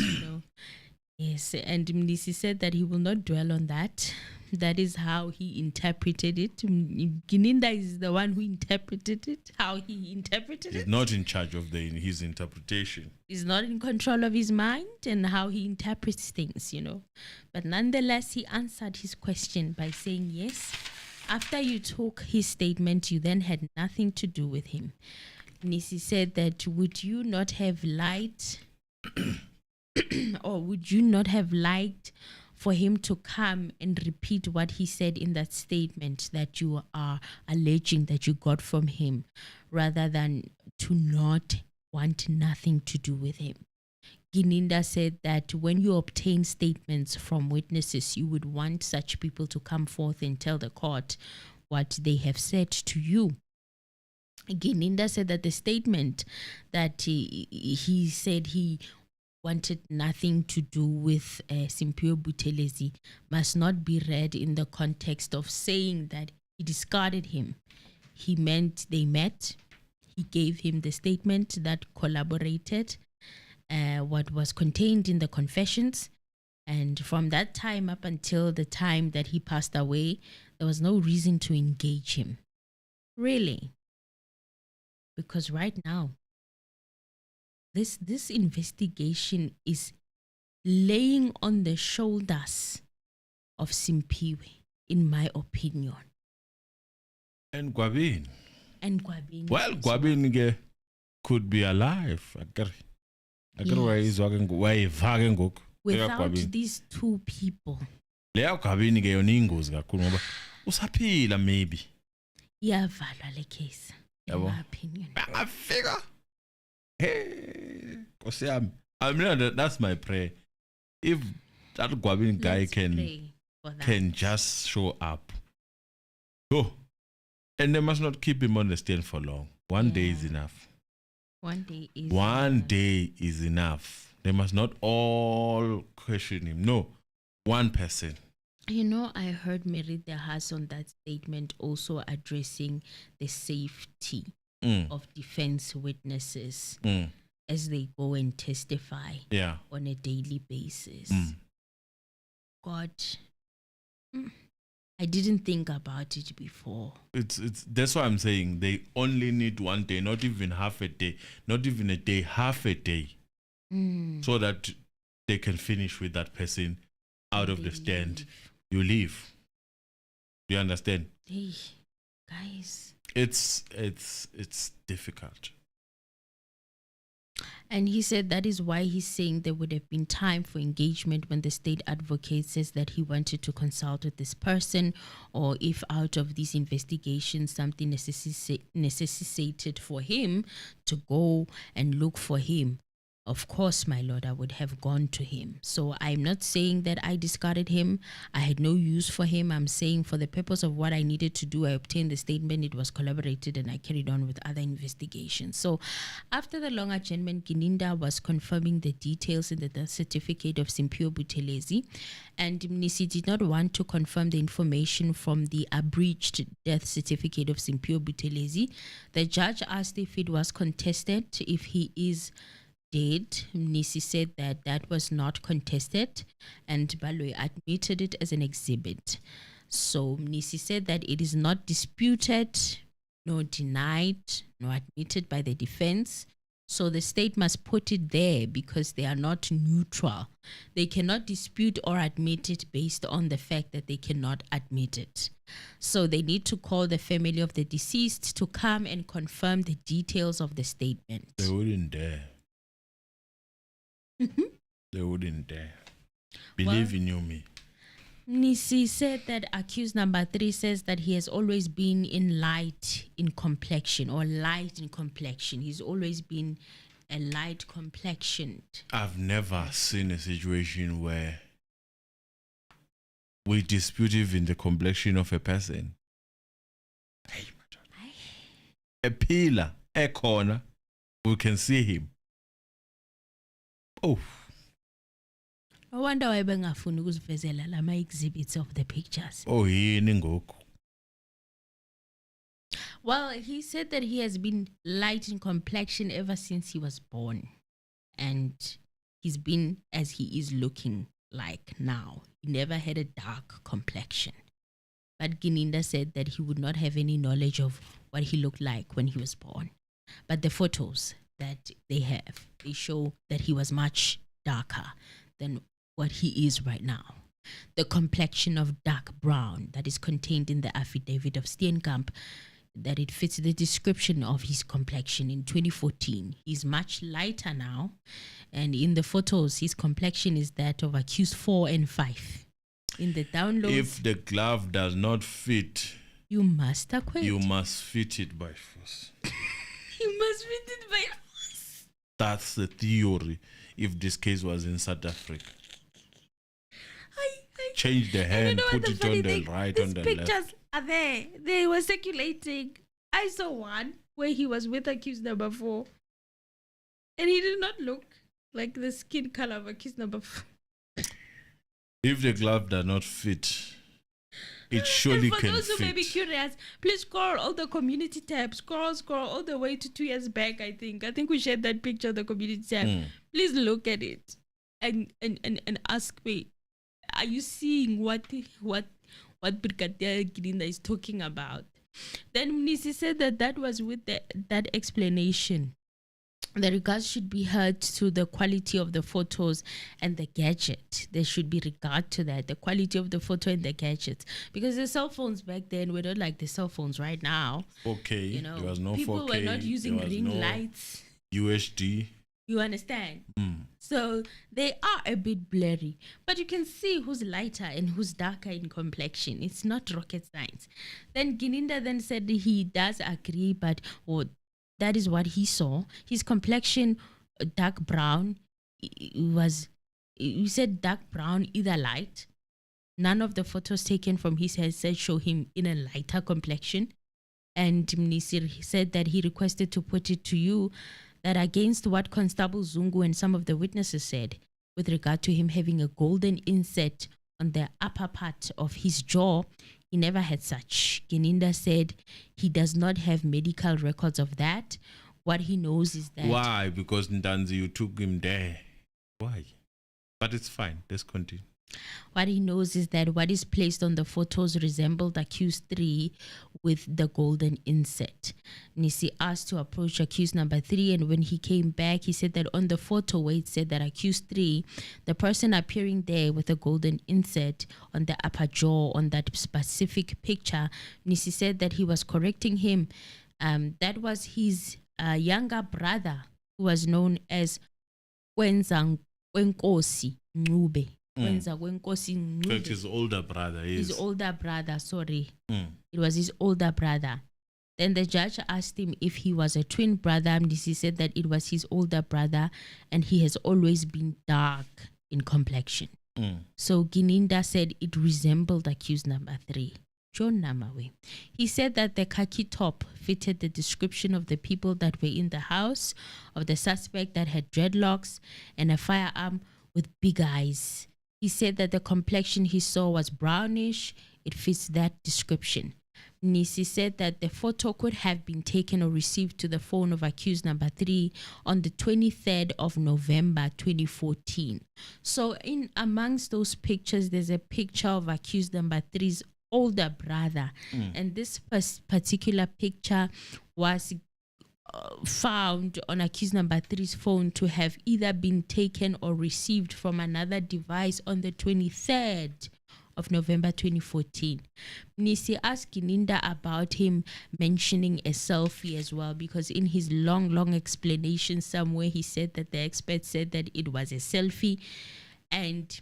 Yes, and Mnisi said that he will not dwell on that. That is how he interpreted it. Gininda is the one who interpreted it, how he interpreted it. He's not in charge of his interpretation. He's not in control of his mind and how he interprets things, But nonetheless, he answered his question by saying, yes, after you took his statement, you then had nothing to do with him. Mnisi said that, would you not have lied or would you not have liked for him to come and repeat what he said in that statement that you are alleging that you got from him, rather than to not want nothing to do with him? Gininda said that when you obtain statements from witnesses, you would want such people to come forth and tell the court what they have said to you. Gininda said that the statement that he said he wanted nothing to do with Simphiwe Buthelezi must not be read in the context of saying that he discarded him. He meant they met. He gave him the statement that corroborated what was contained in the confessions. And from that time up until the time that he passed away, there was no reason to engage him. Really. Because right now, this investigation is laying on the shoulders of Simphiwe, in my opinion. And Gwabini. Well, as Gwabini could be alive. Without these two people. Leya Gwabini ke yona ingozi kakhulu ngoba usaphila maybe. Iyavalwa le case, in my opinion. Bangafika. Hey, Nkosi yami. I mean, that's my prayer. If that Gwabini guy Let's pray for that. can just show up. Oh. And they must not keep him on the stand for long. One day is enough. One day is One enough. day is enough. They must not all question him. No, one person. You know, I heard Merida has on that statement also addressing the safety of defense witnesses as they go and testify on a daily basis. God, I didn't think about it before. It's that's why I'm saying they only need one day, not even half a day, not even a day, half a day, so that they can finish with that person out of the stand. You leave. Do you understand? Hey, guys. It's difficult. And he said that is why he's saying there would have been time for engagement when the state advocate says that he wanted to consult with this person, or if out of these investigations something necessitated for him to go and look for him. Of course, my lord, I would have gone to him. So I'm not saying that I discarded him. I had no use for him. I'm saying for the purpose of what I needed to do, I obtained the statement, it was collaborated, and I carried on with other investigations. So after the long adjournment, Gininda was confirming the details in the death certificate of Simphiwe Buthelezi, and Mnisi did not want to confirm the information from the abridged death certificate of Simphiwe Buthelezi. The judge asked if it was contested, if he is dead. Mnisi said that that was not contested, and Balwe admitted it as an exhibit. So Mnisi said that it is not disputed, nor denied, nor admitted by the defense. So the state must put it there because they are not neutral. They cannot dispute or admit it based on the fact that they cannot admit it. So they need to call the family of the deceased to come and confirm the details of the statement. They wouldn't dare. They wouldn't dare. Believe in you, me. Mnisi said that accused number 3 says that he has always been light in complexion. He's always been a light complexioned. I've never seen a situation where we dispute even the complexion of a person. Hey, a pillar, a corner, we can see him. Oh. I wonder why bengafuni ukuzivezela lama exhibits of the pictures. Oh, yini ngoku. Well, he said that he has been light in complexion ever since he was born. And he's been as he is looking like now. He never had a dark complexion. But Gininda said that he would not have any knowledge of what he looked like when he was born. But the photos that they have, they show that he was much darker than what he is right now. The complexion of dark brown that is contained in the affidavit of Steenkamp that it fits the description of his complexion in 2014. He's much lighter now, and in the photos, his complexion is that of accused 4 and 5. In the downloads, if the glove does not fit, you must acquit. you must fit it by force. You must fit it by force. That's the theory. If this case was in South Africa, change the hand, put it on the right, on the left. These pictures are there. They were circulating. I saw one where he was with accused number 4, and he did not look like the skin color of accused number 4. If the glove does not fit, it surely can fit. For those who may be curious, please scroll all the community tabs. Scroll all the way to 2 years back. I think we shared that picture of the community tab. Please look at it and ask me, are you seeing what Brigadier Gininda is talking about? Then Mnisi said that was with that explanation. The regards should be heard to the quality of the photos and the gadget. There should be regard to that, the quality of the photo and the gadget. Because the cell phones back then were not like the cell phones right now. 4K, there was no people 4K. People were not using ring lights. UHD. You understand? So they are a bit blurry. But you can see who's lighter and who's darker in complexion. It's not rocket science. Then Gininda then said he does agree, but that is what he saw. His complexion, dark brown, you said dark brown, either light. None of the photos taken from his headset show him in a lighter complexion. And Mnisi said that he requested to put it to you that against what Constable Zungu and some of the witnesses said with regard to him having a golden inset on the upper part of his jaw, he never had such. Gininda said he does not have medical records of that. What he knows is that... Why? Because Ndanzi, you took him there. Why? But it's fine. Let's continue. What he knows is that what is placed on the photos resembled accused 3 with the golden inset. Mnisi asked to approach accused number 3, and when he came back, he said that on the photo where it said that accused 3, the person appearing there with a golden inset on the upper jaw on that specific picture, Mnisi said that he was correcting him. That was his younger brother, who was known as Mncume. But his older brother is. His older brother, sorry. It was his older brother. Then the judge asked him if he was a twin brother. He said that it was his older brother and he has always been dark in complexion. So Gininda said it resembled accused number 3. John Namawe. He said that the khaki top fitted the description of the people that were in the house, of the suspect that had dreadlocks and a firearm with big eyes. He said that the complexion he saw was brownish. It fits that description. Mnisi said that the photo could have been taken or received to the phone of accused number 3 on the 23rd of November 2014. So in amongst those pictures, there's a picture of accused number 3's older brother. And this particular picture was found on accused number 3's phone to have either been taken or received from another device on the 23rd of November 2014. Mnisi asked Gininda about him mentioning a selfie as well, because in his long explanation somewhere he said that the expert said that it was a selfie, and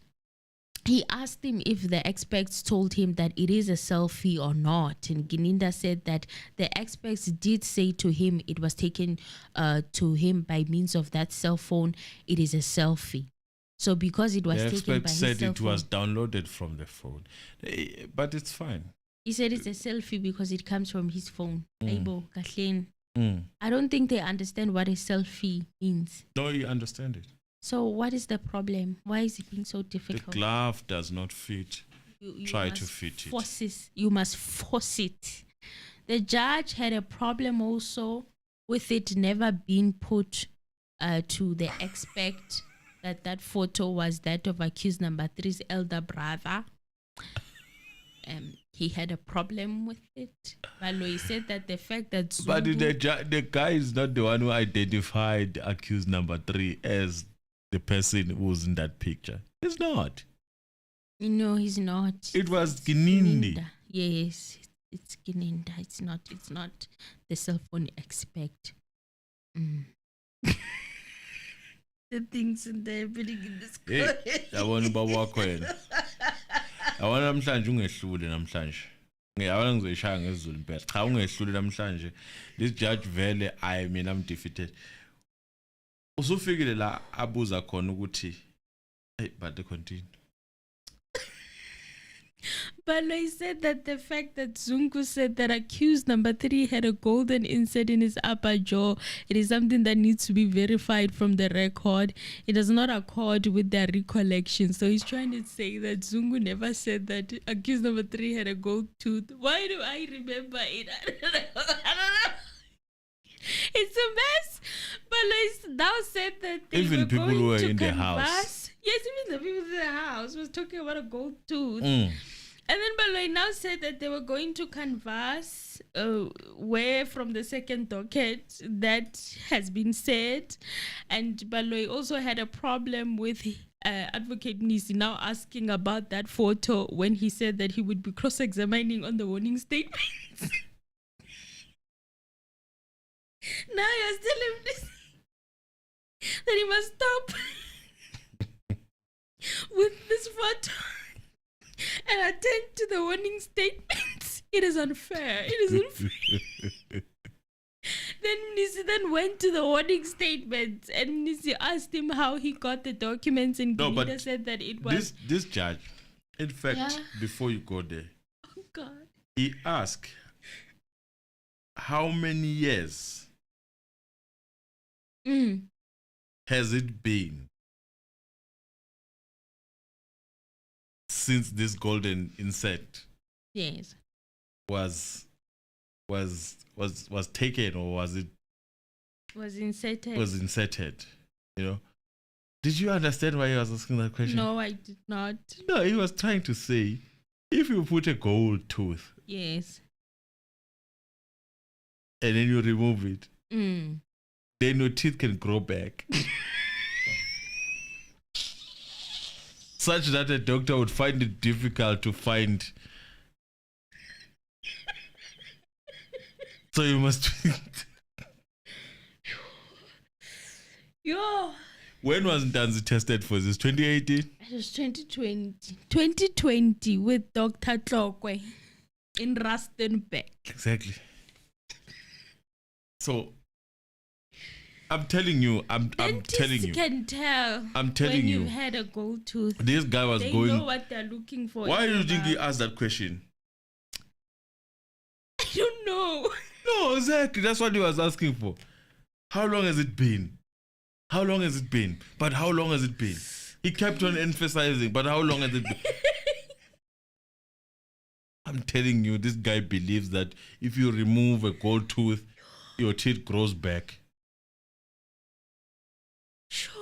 he asked him if the experts told him that it is a selfie or not. And Gininda said that the experts did say to him it was taken to him by means of that cell phone. It is a selfie. So because it was taken by his cell phone. The experts said it was downloaded from the phone. But it's fine. He said it's a selfie because it comes from his phone. I don't think they understand what a selfie means. No, you understand it. So what is the problem? Why is it being so difficult? The glove does not fit. You try to fit it. You must force it. The judge had a problem also with it never being put to the expert that photo was that of accused number 3's elder brother. He had a problem with it. Valo, he said that the fact that Zungu, but the guy is not the one who identified accused number 3 as the person who was in that picture. He's not. No, he's not. It was Gininda. Yes. It's Gininda. It's not the cell phone expert. The things in there happening in this yabona ubaba wakho yena yabona namhlanje ungehlule namhlanje ngiyabona ngizoyishaya ngesiZulu impela cha ungehlule namhlanje this judge vele mina I'm defeated usufikile la abuza khona ukuthi but they continue. But he said that the fact that Zungu said that accused number 3 had a golden insert in his upper jaw, it is something that needs to be verified from the record. It does not accord with their recollection. So he's trying to say that Zungu never said that accused number 3 had a gold tooth. Why do I remember it? I don't know. It's a mess. But he now said that they even were people going who were to in converse. the house. Yes, even the people in the house was talking about a gold tooth. Mm. And then Baloy now said that they were going to canvass where from the second docket that has been said. And Baloy also had a problem with Advocate Mnisi now asking about that photo when he said that he would be cross-examining on the warning statements. Now you're still in this. That he must stop with this photo and attend to the warning statements. It is unfair. It is unfair. Then Mnisi then went to the warning statements and Mnisi asked him how he got the documents and Ginida said that it was... This judge, in fact, before you go there, oh God, he asked how many years has it been since this golden insect was taken, or was inserted, you know? Did you understand why he was asking that question? No, I did not. No, he was trying to say, if you put a gold tooth, yes, and then you remove it, then your teeth can grow back. Such that a doctor would find it difficult to find. So you must. Yo. When was Ntanzi tested for this? 2018? It was 2020. 2020 with Dr. Tlokwe in Rustenburg. Exactly. So I'm telling you, I'm telling you. Can tell. I'm telling when you. You've had a gold tooth. This guy was they going. They know what they're looking for. Why do you think he asked that question? I don't know. No, exactly. That's what he was asking for. How long has it been? How long has it been? But how long has it been? He kept on emphasizing, but how long has it been? I'm telling you, this guy believes that if you remove a gold tooth, your teeth grows back. Sure.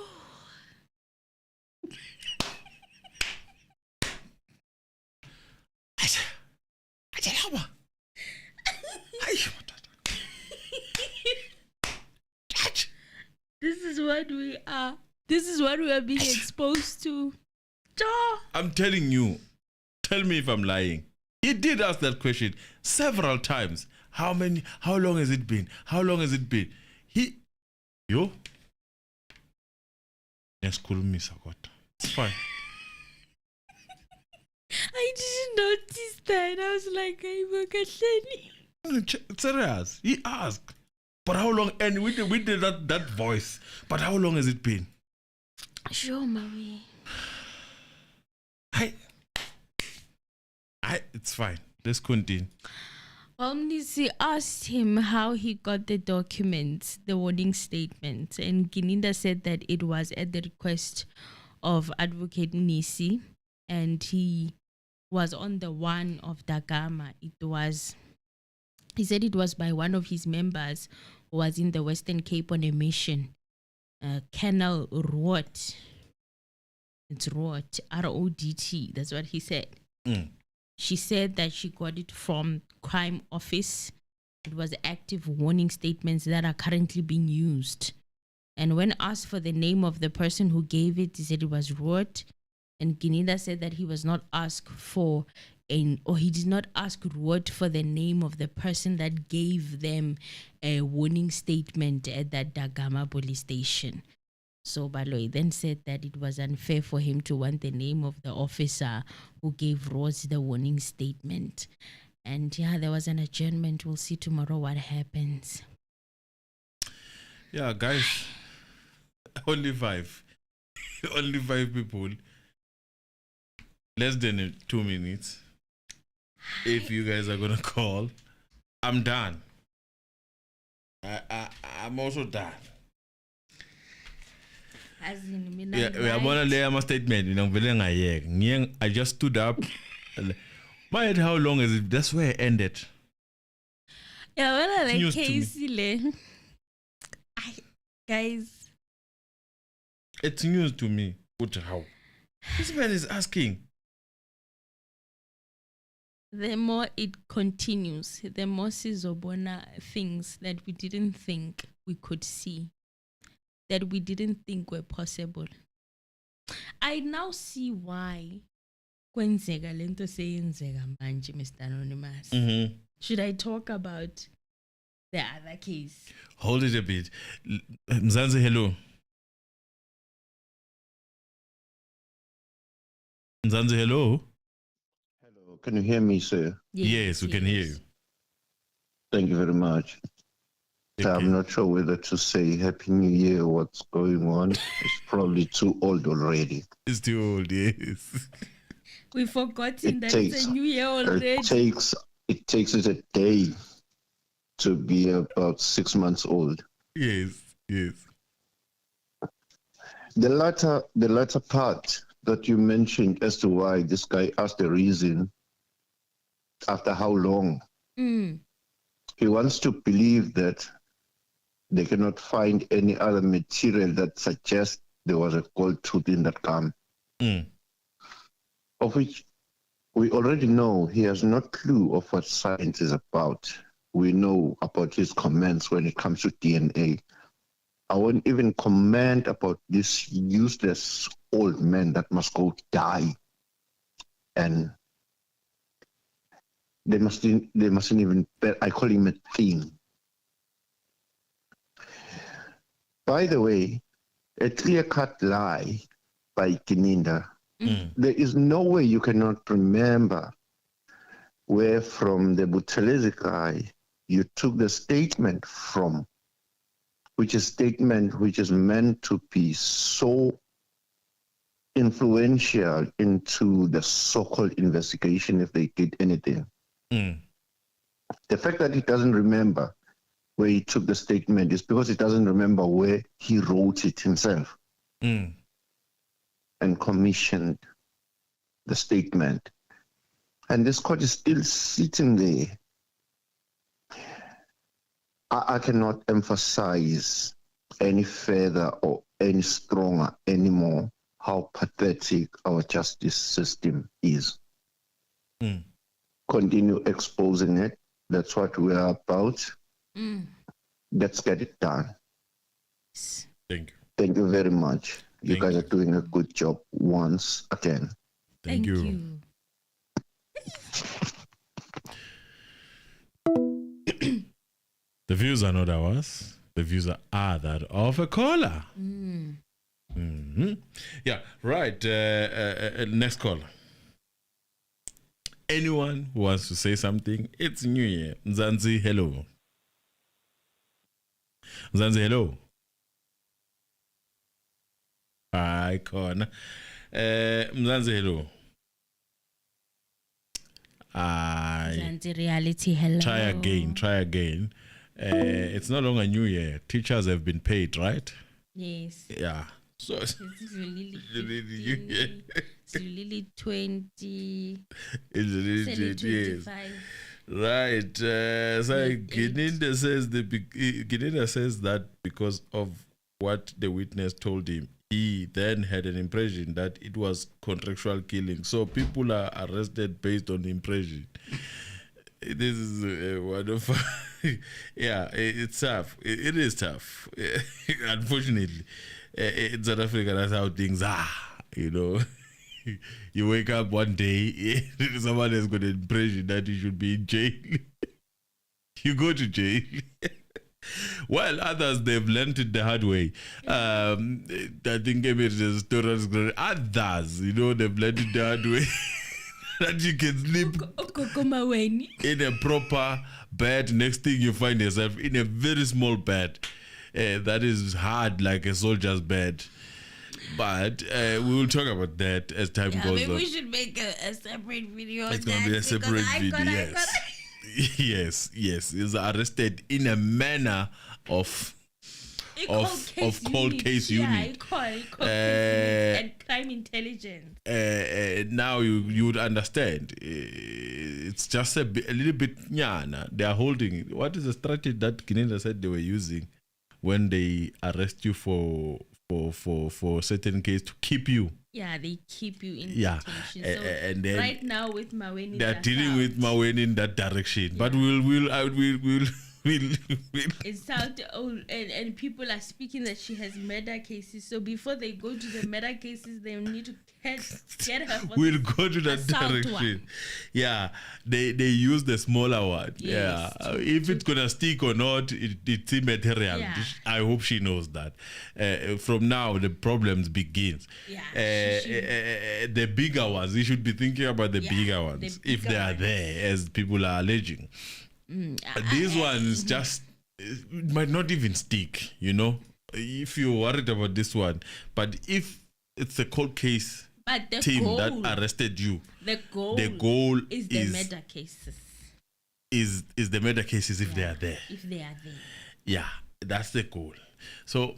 This is what we are. This is what we are being exposed to. I'm telling you. Tell me if I'm lying. He did ask that question several times. How long has it been? How long has it been? It's fine. I didn't notice that. I was like, I'm serious. He asked. But how long? And we did that voice. But how long has it been? Sure, mommy. It's fine. Let's continue. Well, Mnisi asked him how he got the documents, the warning statements, and Gininda said that it was at the request of Advocate Mnisi, and he was on the one of Dagama. He said it was by one of his members who was in the Western Cape on a mission, Colonel Rodt. It's Rodt, R-O-D-T. That's what he said. She said that she got it from crime office. It was active warning statements that are currently being used. And when asked for the name of the person who gave it, he said it was Rodt. And Gininda said that he was not asked for or he did not ask Ruot for the name of the person that gave them a warning statement at that Dagama police station. So Baloyi then said that it was unfair for him to want the name of the officer who gave Rose the warning statement. And yeah, there was an adjournment. We'll see tomorrow what happens. Yeah, guys, only 5. Only 5 people. Less than 2 minutes. If you guys are going to call, I'm done. I'm also done. As in, Yeah, I want to lay my statement. I just stood up. My head, how long is it? That's where I ended. Yeah, well, I like News to me. Casey. Guys. It's news to me. What how? This man is asking. The more it continues, the more Sizobona things that we didn't think we could see, that we didn't think were possible. I now see why kwenzeka lento seyenzeka manje, Mr. Anonymous. Should I talk about the other case? Hold it a bit. Mzansi, hello. Mzansi, hello. Hello, can you hear me, sir? Yes, we can hear you. Thank you very much. Okay. I'm not sure whether to say Happy New Year or what's going on. It's probably too old already. It's too old, yes. We've forgotten that it's a new year already. It takes it a day to be about 6 months old. Yes, yes. The latter part that you mentioned as to why this guy asked the reason after how long. He wants to believe that they cannot find any other material that suggests there was a gold tooth in that gum. Of which we already know he has no clue of what science is about. We know about his comments when it comes to DNA. I won't even comment about this useless old man that must go die. And they mustn't even, I call him a thing. By the way, a clear-cut lie by Kininda. There is no way you cannot remember where from the buthelezi guy you took the statement from, which is statement which is meant to be so influential into the so-called investigation if they did anything. The fact that he doesn't remember where he took the statement is because he doesn't remember where he wrote it himself and commissioned the statement. And this court is still sitting there. I cannot emphasize any further or any stronger anymore how pathetic our justice system is. Continue exposing it. That's what we are about. Let's get it done. Thank you. Thank you very much. You guys are doing a good job once again. Thank you. The views are not ours. The views are that of a caller. Yeah, right. Next call. Anyone who wants to say something, it's New Year. Mzansi, hello. Mzansi, hello. Hi, Con. Mzansi, hello. Mzansi Reality, hello. Try again. It's no longer New Year. Teachers have been paid, right? Yes. Yeah. So It's really 20. it's 25. Right. So Gininda says that because of what the witness told him, he then had an impression that it was contractual killing. So people are arrested based on the impression. This is one of yeah, it's tough. It is tough. Unfortunately, in South Africa, that's how things are. You know, you wake up one day, someone has got an impression that you should be in jail. You go to jail. While others, they've learned it the hard way. I think maybe it's a story. Others, they've learned it the hard way. That you can sleep in a proper bed. Next thing you find yourself in a very small bed. That is hard, like a soldier's bed. But we will talk about that as time goes on. Maybe we should make a separate video. It's going to be a separate video, yes. Yes. He's arrested in a manner of cold case unit. And crime intelligence. Now you would understand. It's just a little bit nyana. They are holding. What is the strategy that Kinenda said they were using when they arrest you for certain case to keep you? Yeah, they keep you in detention. So and then right now with Maweni, they are dealing with Maweni in that direction. Yeah. But we'll it's out and people are speaking that she has murder cases. So before they go to the murder cases, they need to get her. We'll go to that direction. One. Yeah, they use the smaller one. Yes, yeah, if it's gonna stick or not, it's immaterial. Yeah. I hope she knows that. From now, the problems begins. Yeah, the bigger ones. You should be thinking about the bigger ones if they are there, as people are alleging. These ones just it might not even stick, if you're worried about this one. But if it's a cold case team that arrested you, the goal is the murder cases. Is the murder cases if they are there. If they are there. Yeah, that's the goal. So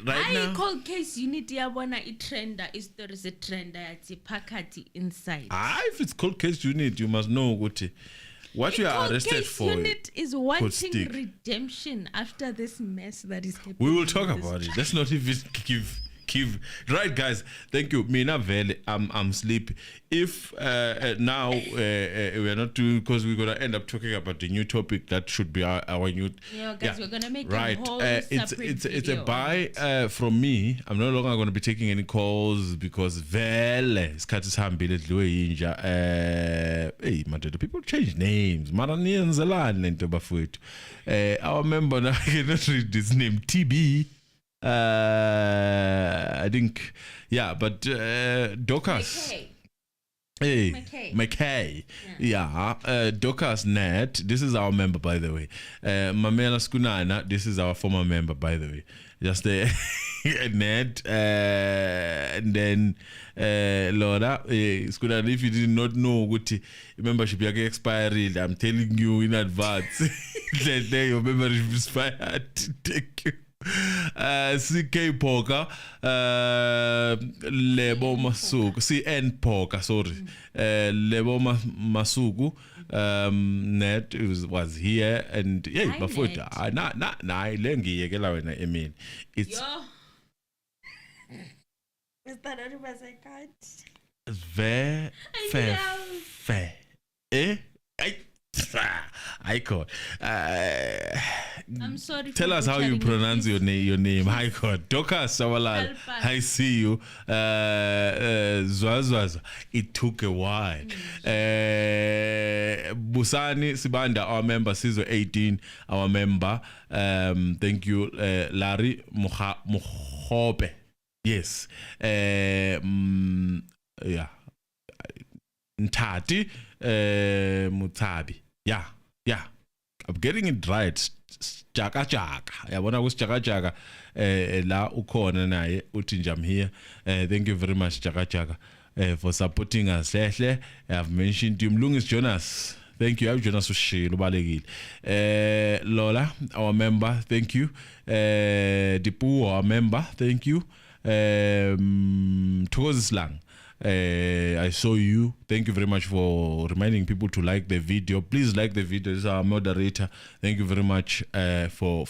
right now, cold case unit yabona itrenda is there is a trend yathi phakathi inside. If it's cold case unit, you must know what you are arrested for. Unit is wanting redemption after this mess that is happening. We will talk about it. Let's not even give. Right, guys. Thank you. Mina vele, I'm sleepy. If now we are not doing, because we're gonna end up talking about the new topic that should be our new. Yeah, guys, we're gonna make a whole separate it's a buy from me. I'm no longer gonna be taking any calls because vele isikhathi sihambile dliwe yinja. Hey, madod, people change names. Mara niyenzelani lento bafowethu. Our member now, I cannot read this name. TB. I think, but Dorcas. McKay. Yeah. Dorcas Net. This is our member, by the way. Mamela Skunana. This is our former member, by the way. Just Net. And then Laura Skunana. If you did not know what membership expired, I'm telling you in advance that your membership is expired. Thank you. CK Poker, Lebo Masuku, CN Poker, sorry, Lebo Masuku, Net was here, and yeah, before lengi yekela wena Emil. It's very fair. Icon. I'm sorry. Tell us how you pronounce your name. Icon. Dorcas Sawalal. I see you. Zwazwaza. It took a while. Busani Sibanda, our member, Season 18, our member. Thank you, Larry Mukhope. Yes. Yeah. Ntati Mutabi. Yeah. I'm getting it right. Jaka. Yabona kus Jaka. La ukhona naye uthi nje I'm here. Thank you very much Jaka for supporting us. I've mentioned you Mlungis Jonas. Thank you. I'm Jonas Ushilo Balekile. Lola, our member, thank you. Dipu, our member, thank you. Tozislang. I saw you. Thank you very much for reminding people to like the video. Please like the video. This is our moderator. Thank you very much for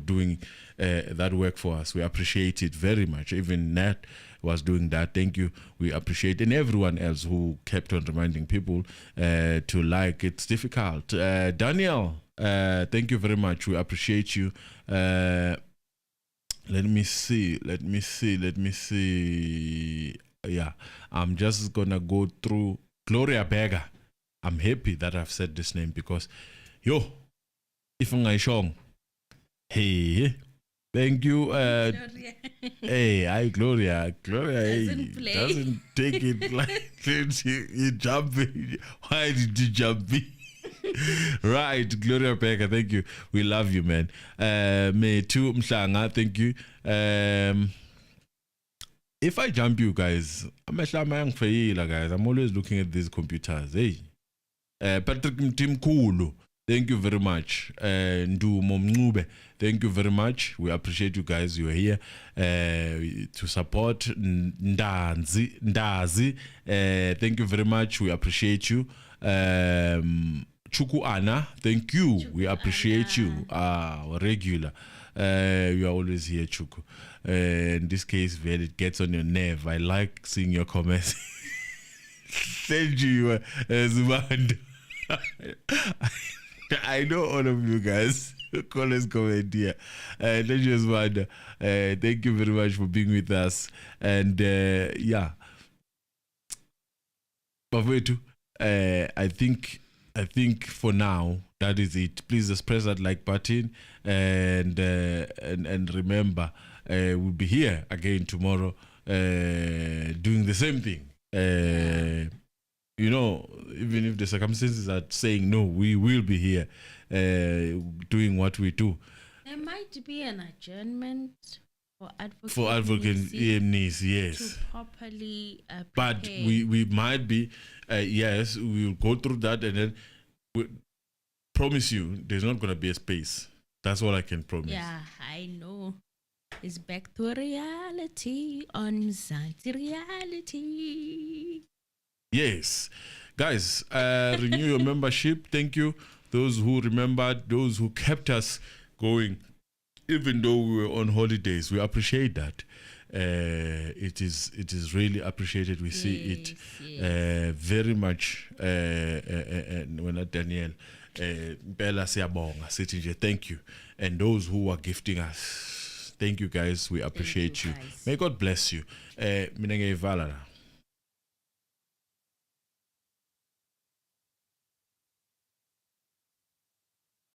doing that work for us. We appreciate it very much. Even Nat was doing that. Thank you. We appreciate it. And everyone else who kept on reminding people to like. It's difficult. Daniel, thank you very much. We appreciate you. Let me see. yeah, I'm just gonna go through Gloria Berger. I'm happy that I've said this name because, yo, if ngayishong, hey, thank you. Hey, hi Gloria. Gloria, doesn't take it like you jumping. Why did you jump me? Right, Gloria Berger, thank you. We love you, man. Me too, Mhlanga, thank you. If I jump you guys, guys, I'm always looking at these computers. Hey, Patrick Mtimkulu, thank you very much. Mncume, thank you very much. We appreciate you guys. You are here to support. Ndazi, thank you very much. We appreciate you. Chuku Anna, thank you. We appreciate you. Regular. You are always here, Chuku. In this case, it gets on your nerve. I like seeing your comments. Thank you, Zubanda. I know all of you guys. Call us, comment here. Thank you, Zubanda. Thank you very much for being with us. And yeah. Bavetu, I think for now that is it. Please just press that like button and remember we'll be here again tomorrow doing the same thing. You know, even if the circumstances are saying no, we will be here doing what we do. There might be an adjournment for Mnisi, yes. To properly but we might be, yes, we will go through that and then we promise you there's not going to be a space. That's all I can promise. Yeah, I know. It's back to reality on Mzansi Reality. Yes. Guys, renew your membership. Thank you. Those who remembered, those who kept us going, even though we were on holidays. We appreciate that. It is really appreciated. We see it very much. When Daniel, Bella Siabonga, sitting here. Thank you. And those who are gifting us, thank you guys. We appreciate you. May God bless you. Minenge Valera.